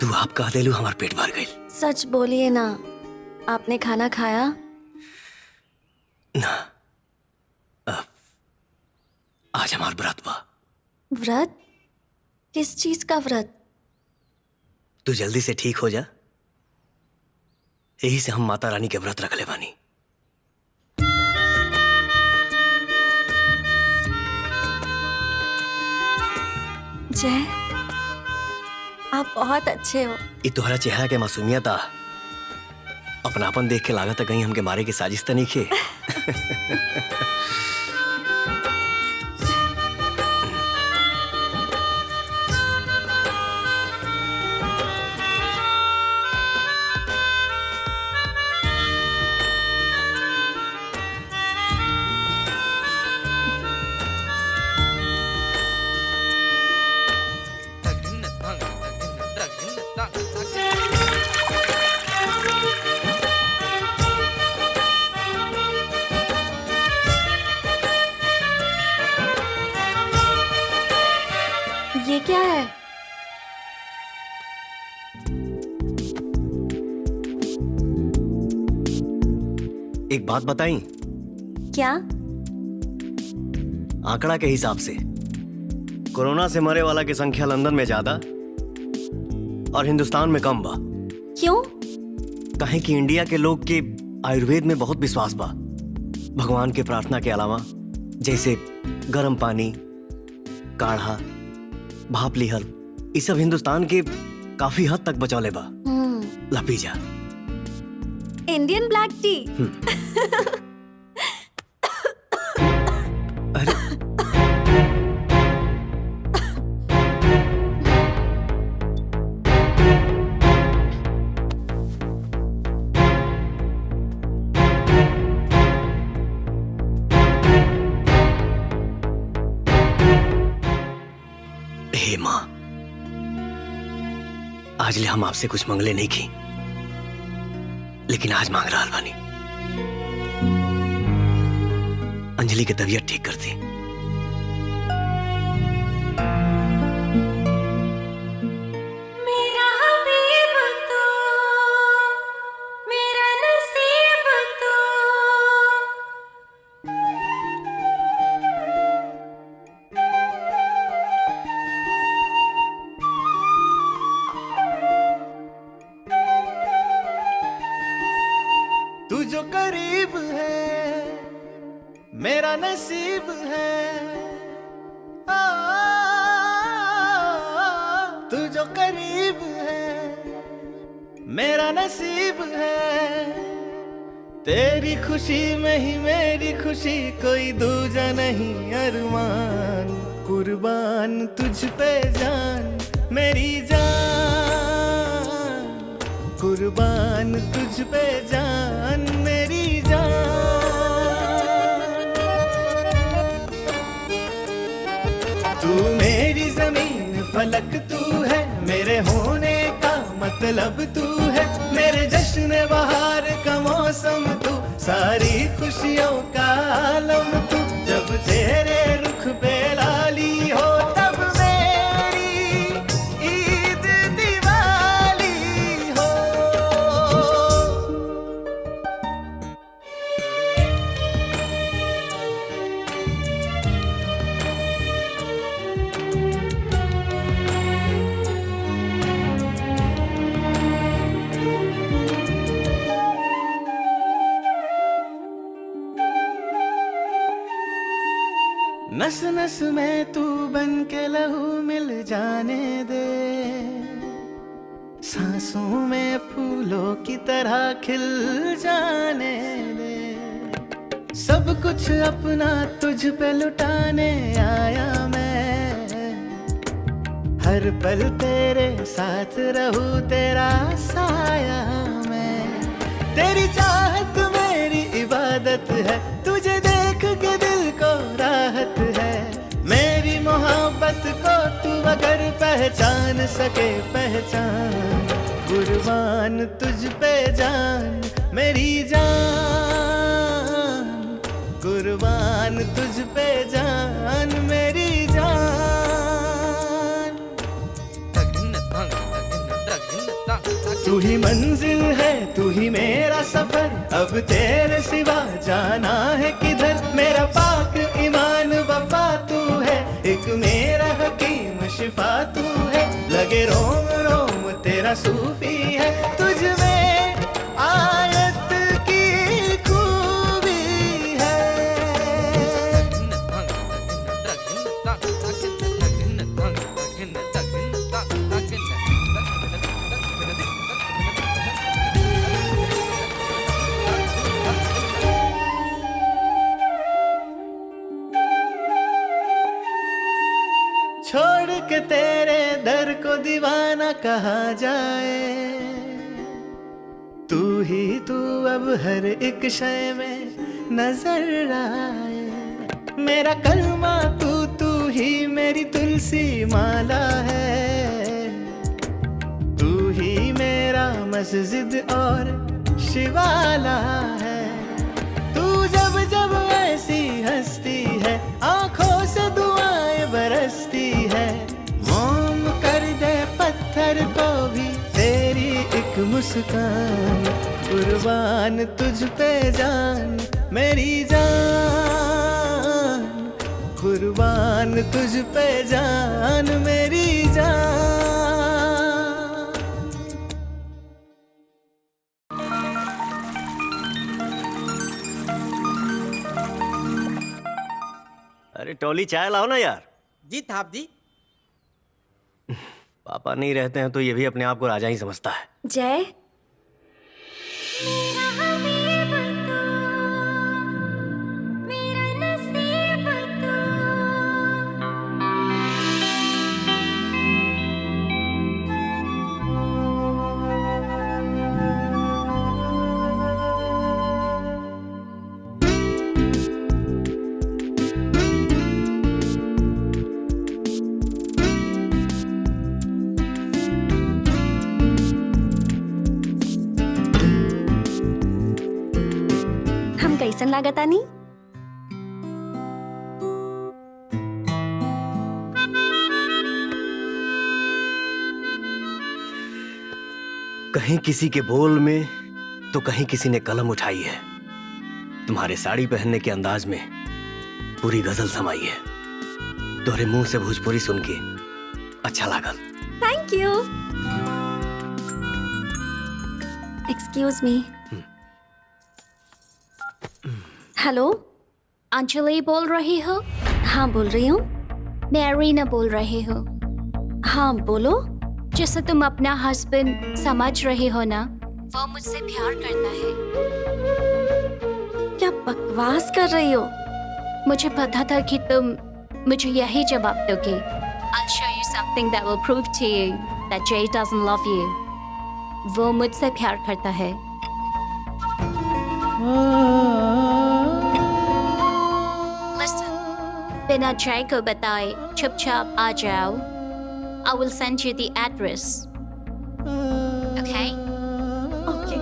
तू आप कह देलू हमार पेट भर गई। सच बोलिए ना, आपने खाना खाया? ना, आज हमार व्रत बा। व्रत? किस चीज का व्रत? तू जल्दी से ठीक हो जा, यही से हम माता रानी के व्रत रख ले बानी। जय, आप बहुत अच्छे हो। ये तोहरा चेहरा के मासूमियत आ, अपनापन देख के लागत है कहीं हमके मारे की साजिश तो नहीं खे। ये क्या है? एक बात बताई, क्या? आंकड़ा के हिसाब से कोरोना से मरे वाला की संख्या लंदन में ज्यादा और हिंदुस्तान में कम बा। क्यों? कहें कि इंडिया के लोग के आयुर्वेद में बहुत विश्वास बा। भगवान के प्रार्थना के अलावा जैसे गर्म पानी, काढ़ा, भाप लिहल, ये सब हिंदुस्तान के काफी हद तक बचौले बा। ला पी जा। Indian black tea. हे माँ, आज ले हम आपसे कुछ मंगले नहीं की, लेकिन आज मांग रहा बानी। अंजलि की तबीयत ठीक करती। मेरा हबीब तू, मेरा नसीब तू। तू जो करीब है मेरा नसीब है। तू जो करीब है मेरा नसीब है। तेरी खुशी में ही मेरी खुशी, कोई दूजा नहीं अरमान। कुर्बान तुझ पे जान मेरी जान, कुर्बान तुझ पे जान मेरी जान। तू मेरी जमीन फलक तू है, मेरे होने का मतलब तू है। मेरे जश्न बहार का मौसम तू, सारी खुशियों का आलम तू। जब तेरे रुख पे लाली हो तब मेरी ईद दिवाली हो। नस नस में तू बन के लहू मिल जाने दे। सांसों में फूलों की तरह खिल जाने दे। सब कुछ अपना तुझ पे लुटाने आया मैं। हर पल तेरे साथ रहूं, तेरा साया मैं। तेरी चाहत मेरी इबादत है, तुझे देख के दिल को राहत है। मेरी मोहब्बत को तू अगर पहचान सके पहचान। कुर्बान तुझ पे जान मेरी जान, कुर्बान तुझ पे जान मेरी जान। तू ही मंजिल है, तू ही मेरा सफर, अब तेरे सिवा जाना है किधर। मेरा पाक ईमान वफा तू है, एक मेरा हकीम शिफा तू है। लगे रोम रोम तेरा सूफी है, तुझ में आयत की खूबी है। छोड़ के तेरे दर को दीवाना कहा जाए। तू ही तू अब हर एक शय में नजर आए। मेरा कलमा तू, तू ही मेरी तुलसी माला है। तू ही मेरा मस्जिद और शिवाला है। तू जब जब ऐसी हंसती है, आंखों से दुआएं बरसती है। मुस्कान, कुर्बान तुझ पे जान मेरी जान, कुर्बान तुझ पे जान मेरी जान। अरे टोली चाय लाओ ना यार। जी साहब जी। पापा नहीं रहते हैं तो ये भी अपने आप को राजा ही समझता है। जय हम कैसन लागता नहीं? कहीं किसी के बोल में तो कहीं किसी ने कलम उठाई है। तुम्हारे साड़ी पहनने के अंदाज में पूरी गजल समाई है। तोरे मुंह से भोजपुरी सुन के अच्छा लागल। Thank you. Excuse me. Hello, Anjali बोल रही हो? हाँ बोल रही हूँ। मैं अरीना बोल रही हूँ। हाँ बोलो। जैसे तुम अपना हस्बैंड समझ रहे हो ना, वो मुझसे प्यार करता है। क्या बकवास कर रही हो? मुझे पता था कि तुम मुझे यही जवाब दोगे। I'll show you something that will prove to you that Jay doesn't love you. वो मुझसे प्यार करता है। Listen, बिना जय को बताए चुपचाप आ जाओ। I will send you the address. Okay? Okay.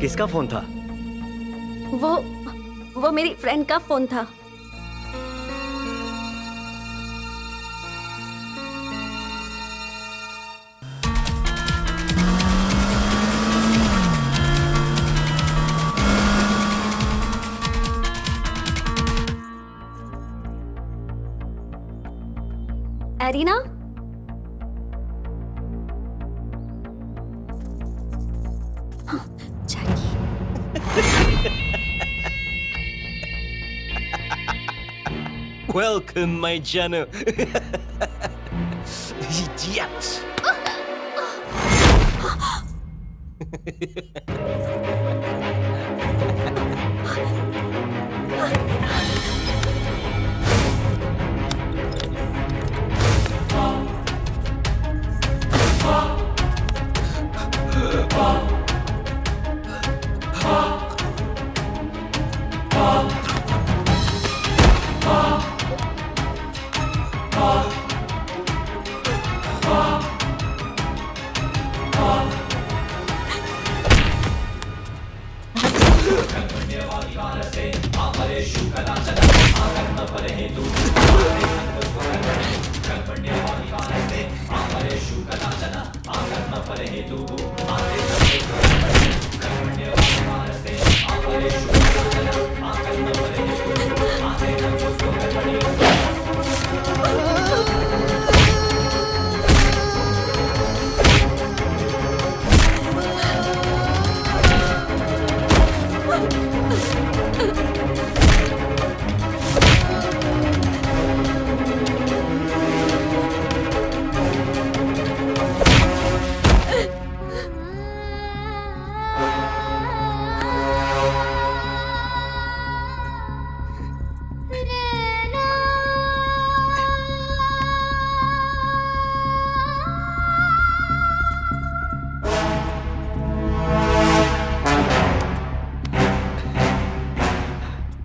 किसका फोन था? वो मेरी फ्रेंड का फोन था। Arena, Welcome, my Jano. Idiots.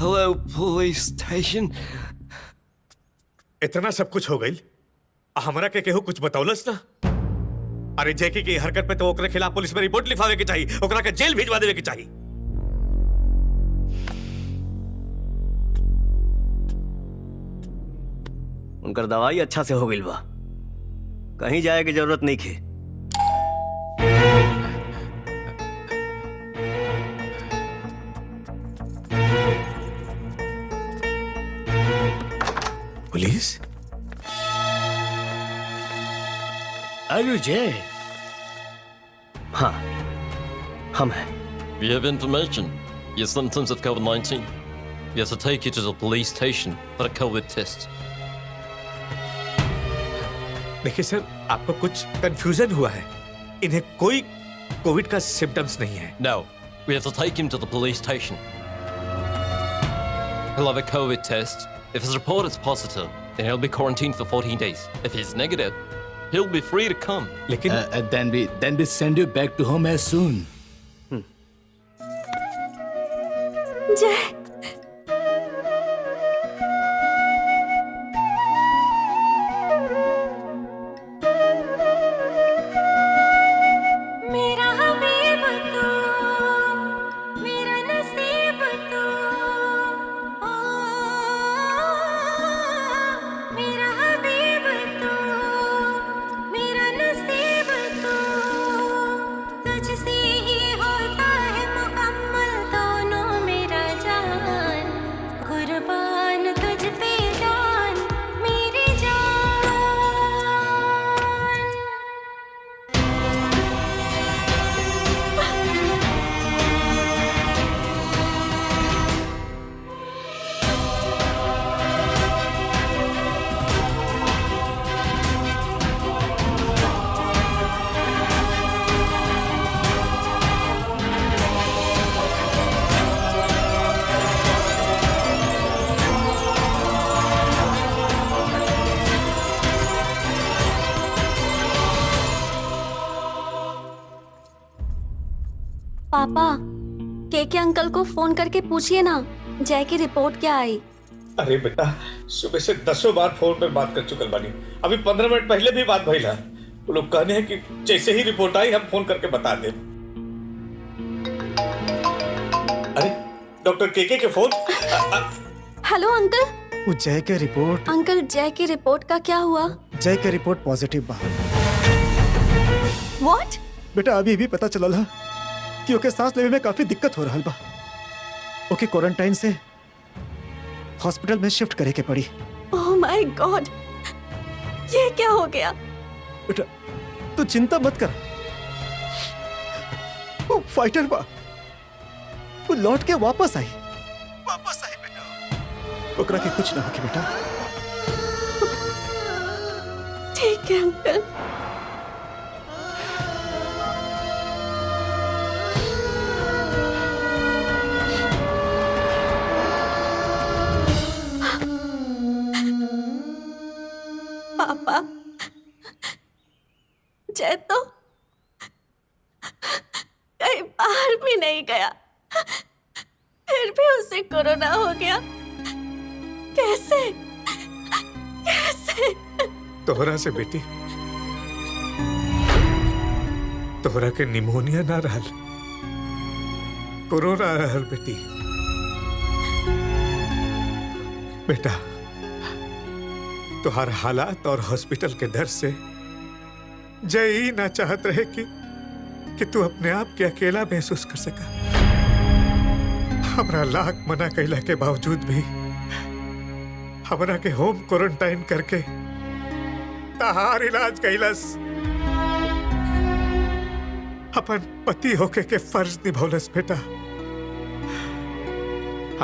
Hello, police station. इतना सब कुछ हो गई, हमरा के केहू कुछ बतौलस ना? अरे जेके की हरकत पे तो ओकरे खिलाफ पुलिस में रिपोर्ट लिखावे के चाहिए, ओकरा के जेल भिजवा देवे के चाहिए। उनकर दवाई अच्छा से हो गई बा, कहीं जाए की जरूरत नहीं खे। पुलिस? अरे जय, हाँ, हम हैं. We have information. Your symptoms of COVID-19. We have to take you to the police station for a COVID test. देखिए सर, आपको कुछ कंफ्यूजन हुआ है. इन्हें कोई कोविड का सिम्टम्स नहीं है. No, we have to take him to the police station. He'll have a COVID test. If his report is positive, then he'll be quarantined for 14 days. If he's negative, he'll be free to come. लेकिन then we send you back to home as soon. जय, मेरा हबीब तू, मेरा नसीब तू, ओ, मेरा हबीब तू, मेरा नसीब तू, तुझसे ही होता है मुकम्मल दोनों मेरा जान, कुर्बान तुझ पे जान, मेरी जान. पापा, के अंकल को फोन करके पूछिए ना जय की रिपोर्ट क्या आई. अरे बेटा, सुबह से 10 बार फोन पर बात कर चुकल बानी. अभी 15 मिनट पहले भी बात भइला. वो लोग कहने हैं कि जैसे ही रिपोर्ट आई हम फोन करके बता दें. अरे डॉक्टर के फोन. Hello uncle. वो जय के रिपोर्ट. अंकल, जय की रिपोर्ट का क्या हुआ? जय के रिपोर्ट पॉजिटिव बा. व्हाट? बेटा अभी भी पता चलल है कि ओके सांस लेवे में काफी दिक्कत हो रहा बा. ओके क्वारंटाइन से हॉस्पिटल में शिफ्ट करे के पड़ी. ओह माय गॉड, ये क्या हो गया? बेटा तू चिंता मत कर. वो फाइटर बा, वो लौट के वापस आई बेटा. ओकरा के कुछ ना होके बेटा. ठीक है अंकल. पापा, जय तो कहीं बाहर भी नहीं गया, फिर भी उसे कोरोना हो गया. कैसे कैसे? तोहरा से बेटी, तोहरा के निमोनिया ना रहल, कोरोना रहल बेटी. बेटा, तुहार हालात और हॉस्पिटल के डर से जय ही ना चाहत रहे कि तू अपने आप के अकेला महसूस कर सका. हमरा लाख मना कैला के बावजूद भी हमरा के होम क्वारंटाइन करके तहार इलाज कैलस. अपन पति होके के फर्ज निभौलस बेटा.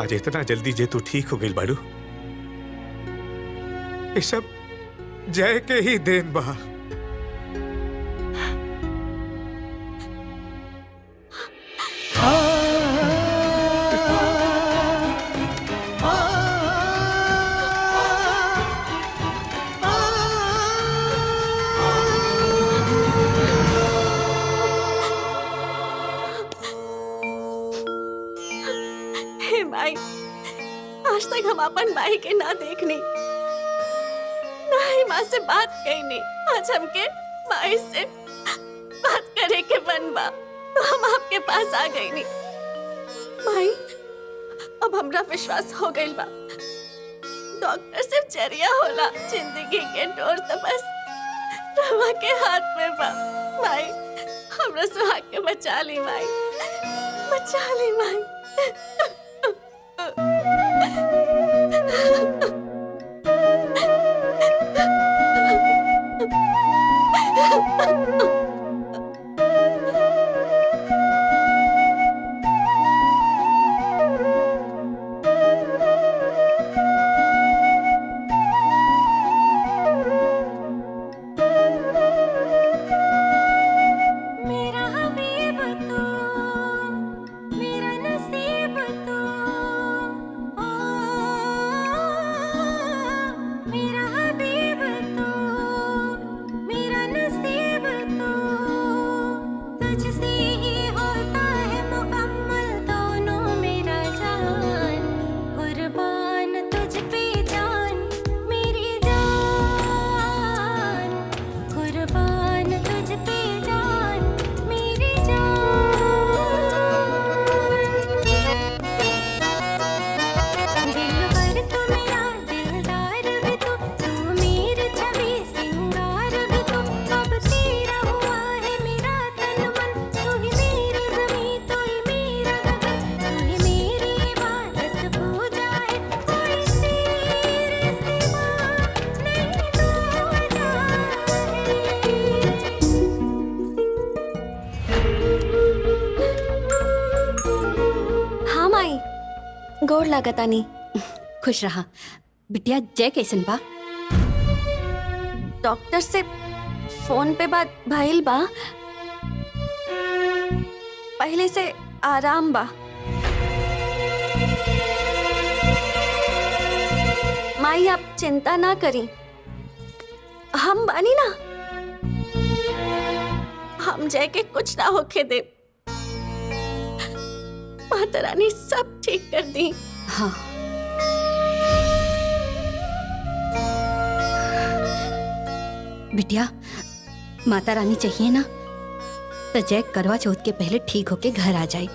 आज इतना जल्दी जे तू ठीक हो गई बाड़ू, ये सब जय के ही देन बा. हे माई, आज तक हम अपन माई के ना देखनी, ना ही माँ से बात कही. आज हमके माई से बात करे के मन बा, तो हम आपके पास आ गई नी. माई, अब हमरा विश्वास हो गई बा, डॉक्टर सिर्फ जरिया होला, जिंदगी के डोर तो बस रवा के हाथ में बा. माई, हमरा सुहाग के बचा ली माई, बचा ली माई. गोर लागतानी। खुश रहा। बिटिया जय कैसन बा? डॉक्टर से फोन पे बात भइल बा, पहले से आराम बा। माई आप चिंता ना करी, हम बानी ना, हम जय के कुछ ना होके दे। माता रानी सब ठीक कर दी। हाँ। बिटिया माता रानी चाहिए ना तो जय करवा चौथ के पहले ठीक होके घर आ जाए,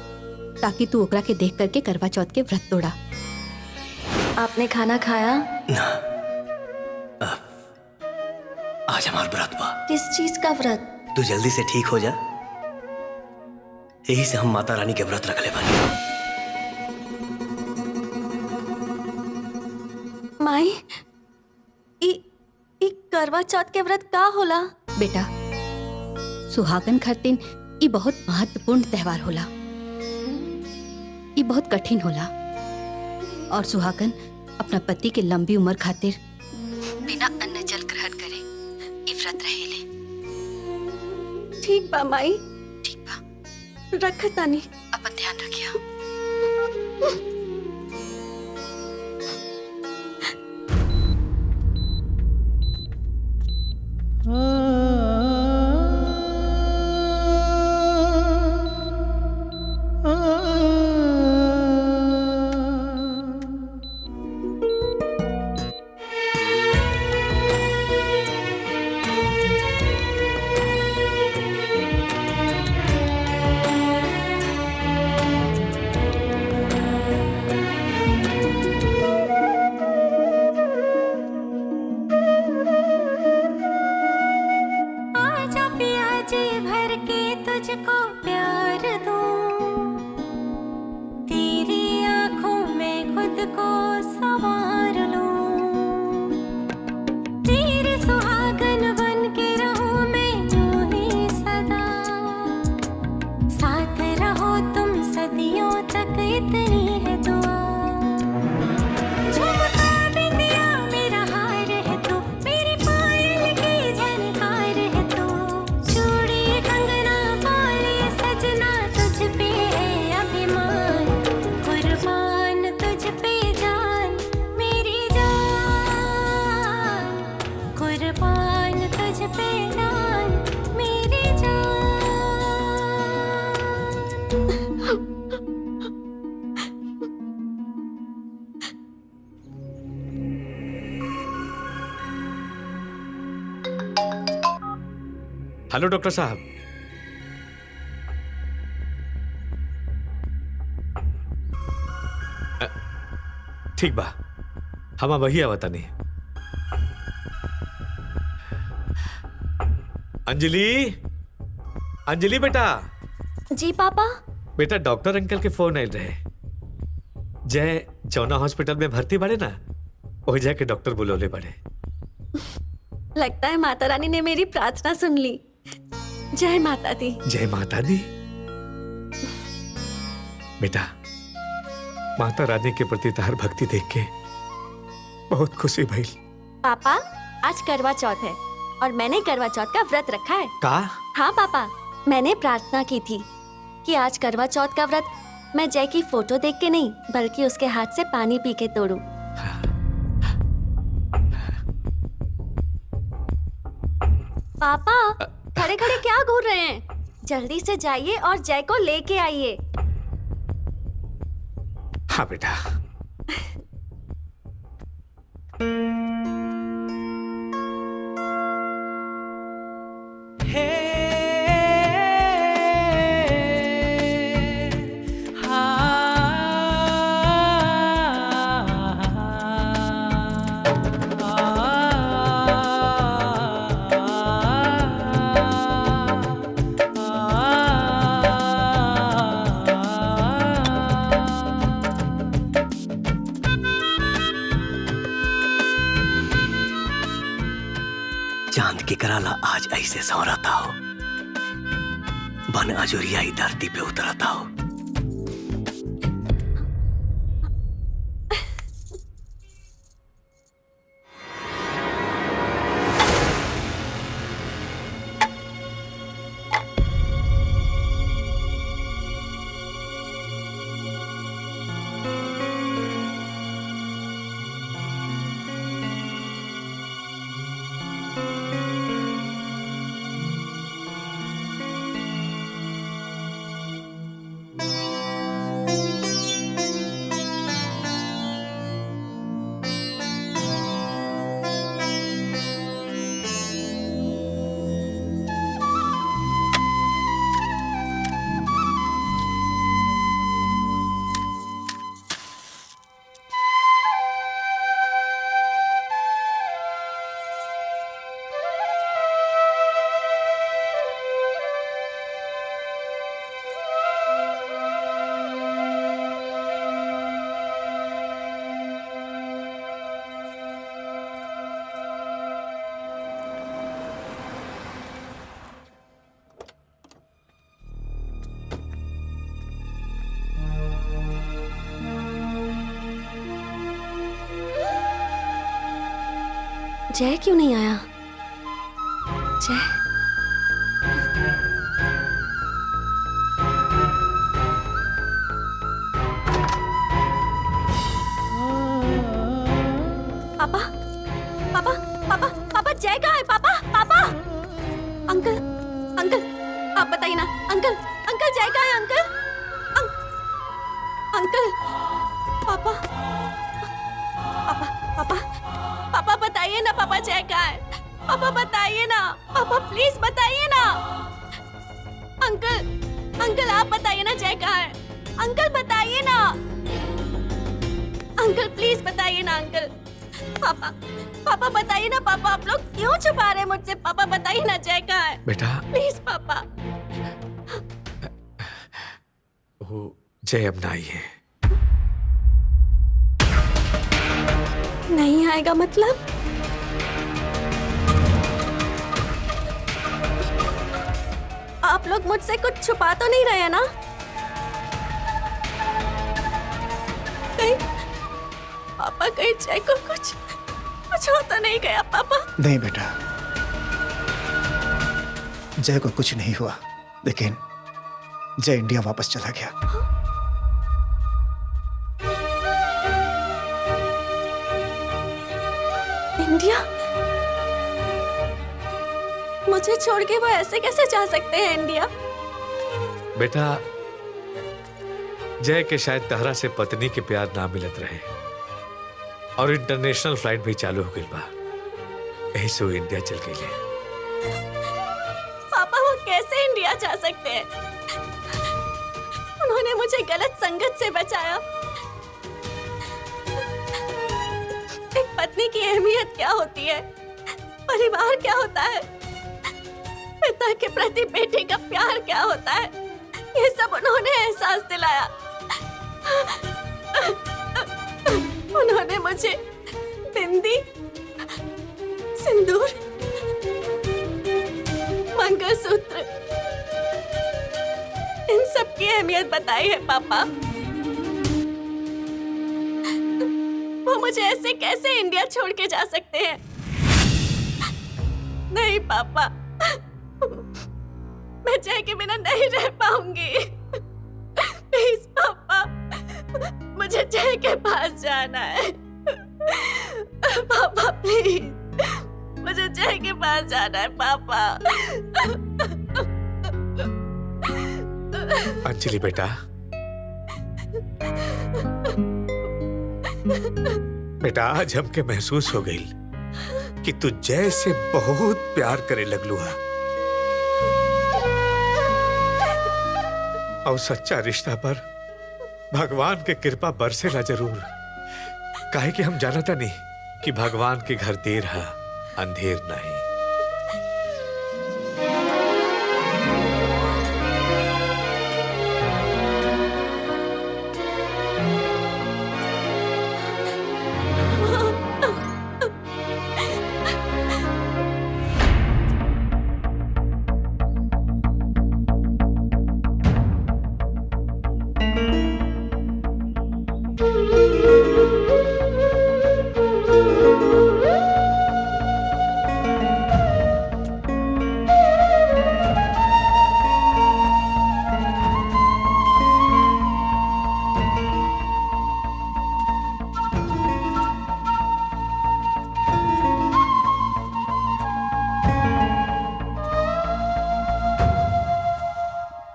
ताकि तू ओकरा के देख करके करवा चौथ के व्रत तोड़ा। आपने खाना खाया? ना, आज हमार व्रत बा। किस चीज का व्रत? तू जल्दी से ठीक हो जा, यही से हम माता रानी के व्रत रख ले बानी। माई ई करवा चौथ के व्रत का होला? बेटा सुहागन खातिर ई बहुत महत्वपूर्ण त्योहार होला। ई बहुत कठिन होला और सुहागन अपना पति के लंबी उम्र खातिर बिना अन्न जल ग्रहण करे ई व्रत रहेले। ठीक बा माई, ठीक बा, रखतानी। अपन ध्यान रखिया। हेलो डॉक्टर साहब। ठीक बा, हम वही आवता नहीं। अंजलि, अंजलि बेटा। जी पापा। बेटा डॉक्टर अंकल के फोन आयल रहे, जय जौना हॉस्पिटल में भर्ती बड़े ना, वही जाके डॉक्टर बुलौले बड़े। लगता है माता रानी ने मेरी प्रार्थना सुन ली। जय माता दी। जय माता दी। बेटा माता रानी के प्रति तार भक्ति देख के बहुत खुशी भई। पापा आज करवा चौथ है और मैंने करवा चौथ का व्रत रखा है। का? हाँ पापा, मैंने प्रार्थना की थी कि आज करवा चौथ का व्रत मैं जय की फोटो देख के नहीं बल्कि उसके हाथ से पानी पी के तोड़ूं। पापा खड़े खड़े क्या घूर रहे हैं? जल्दी से जाइए और जय को लेके आइए। हाँ बेटा। चांद की कराला आज ऐसे सौराता हो, बन अजुरिया ही धरती पे उतरता हो। जय क्यों नहीं आया? जय पापा पापा पापा पापा जय कहाँ है? पापा पापा अंकल अंकल आप बताइए ना अंकल अंकल जय कहाँ है? अंकल अंकल पापा पापा पापा पापा बताइए ना पापा जय कहाँ है? पापा बताइए ना पापा प्लीज बताइए ना अंकल अंकल आप बताइए ना जय कहाँ है? अंकल बताइए ना अंकल प्लीज बताइए ना अंकल पापा पापा बताइए ना पापा आप लोग क्यों छुपा रहे हैं मुझसे? पापा बताइए ना जय कहाँ है? बेटा प्लीज पापा वो जय अब ना आई है। नहीं आएगा मतलब? आप लोग मुझसे कुछ छुपा तो नहीं रहे ना? कहीं पापा कहीं जय को कुछ हो तो नहीं गया पापा? नहीं बेटा, जय को कुछ नहीं हुआ, लेकिन जय इंडिया वापस चला गया। इंडिया? मुझे छोड़ के वो ऐसे कैसे जा सकते हैं इंडिया? बेटा जय के शायद तहरा से पत्नी के प्यार ना मिलत रहे और इंटरनेशनल फ्लाइट भी चालू हो गई बा, यही से वो इंडिया चल गई। पापा वो कैसे इंडिया जा सकते हैं? उन्होंने मुझे गलत संगत से बचाया। एक पत्नी की अहमियत क्या होती है, परिवार क्या होता है, पिता के प्रति बेटे का प्यार क्या होता है, ये सब उन्होंने एहसास दिलाया। उन्होंने मुझे बिंदी, सिंदूर, मंगलसूत्र, इन सब की अहमियत बताई है पापा। वो मुझे ऐसे कैसे इंडिया छोड़ के जा सकते हैं? नहीं पापा, मैं जय के बिना नहीं रह पाऊंगी। प्लीज पापा, मुझे जय के पास जाना है। पापा प्लीज, मुझे जय के पास जाना है पापा। अंजलि बेटा, बेटा आज हमके महसूस हो गई कि तू जय से बहुत प्यार करे लगलू है और सच्चा रिश्ता पर भगवान के कृपा बरसेला जरूर। काहे कि हम जानता नहीं कि भगवान के घर देर है अंधेर नहीं।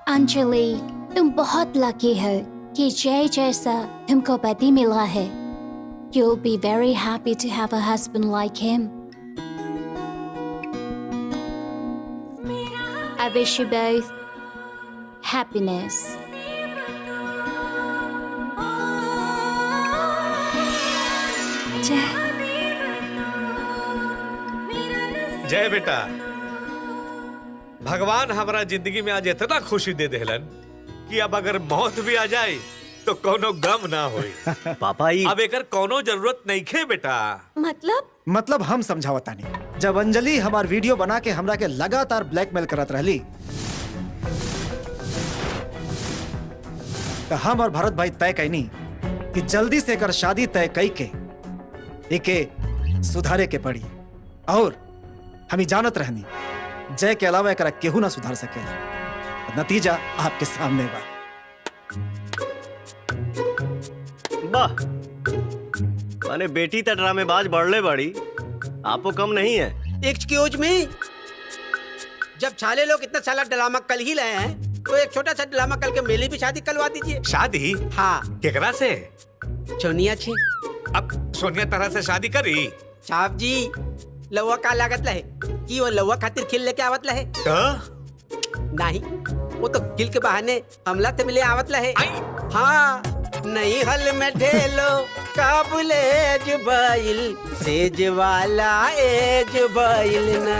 अंजलि, तुम बहुत लकी हो कि जय जैसा तुमको पति मिला है। You'll be very happy to have a husband like him. I wish you both happiness. जय बेटा, भगवान हमारा जिंदगी में आज इतना खुशी दे देहलन कि अब अगर मौत भी आ जाए तो कोनो गम ना होई। पापा ही अब एकर कोनो जरूरत नहीं खे बेटा। मतलब हम समझावता नहीं। जब अंजलि हमार वीडियो बना के हमरा के लगातार ब्लैकमेल करत रहली तो हम और भरत भाई तय कैनी कि जल्दी से एकर शादी तय कई के एके सुधारे के पड़ी। और हमें जानत रहनी जय के अलावा एकरा केहू ना सुधार सकेला। नतीजा आपके सामने बा। वाह, माने बेटी तो ड्रामेबाज बढ़ले बड़ी, आपको कम नहीं है। एक्सक्यूज मी, जब छाले लोग इतना सारा ड्रामा कल ही लाए हैं तो एक छोटा सा ड्रामा कल के मेली भी शादी करवा दीजिए। शादी? हाँ। केकरा से? सोनिया छे। अब सोनिया तरह से शादी करी? साहब जी, लवा का लागत लहे कि वो लवा खातिर खिल लेके आवत लहे? नहीं, वो तो खिल के बहाने हमला ते मिले आवत लहे। हाँ, नहीं हल में ढेलो काबुले जुबाइल सेज वाला एज बाइल ना।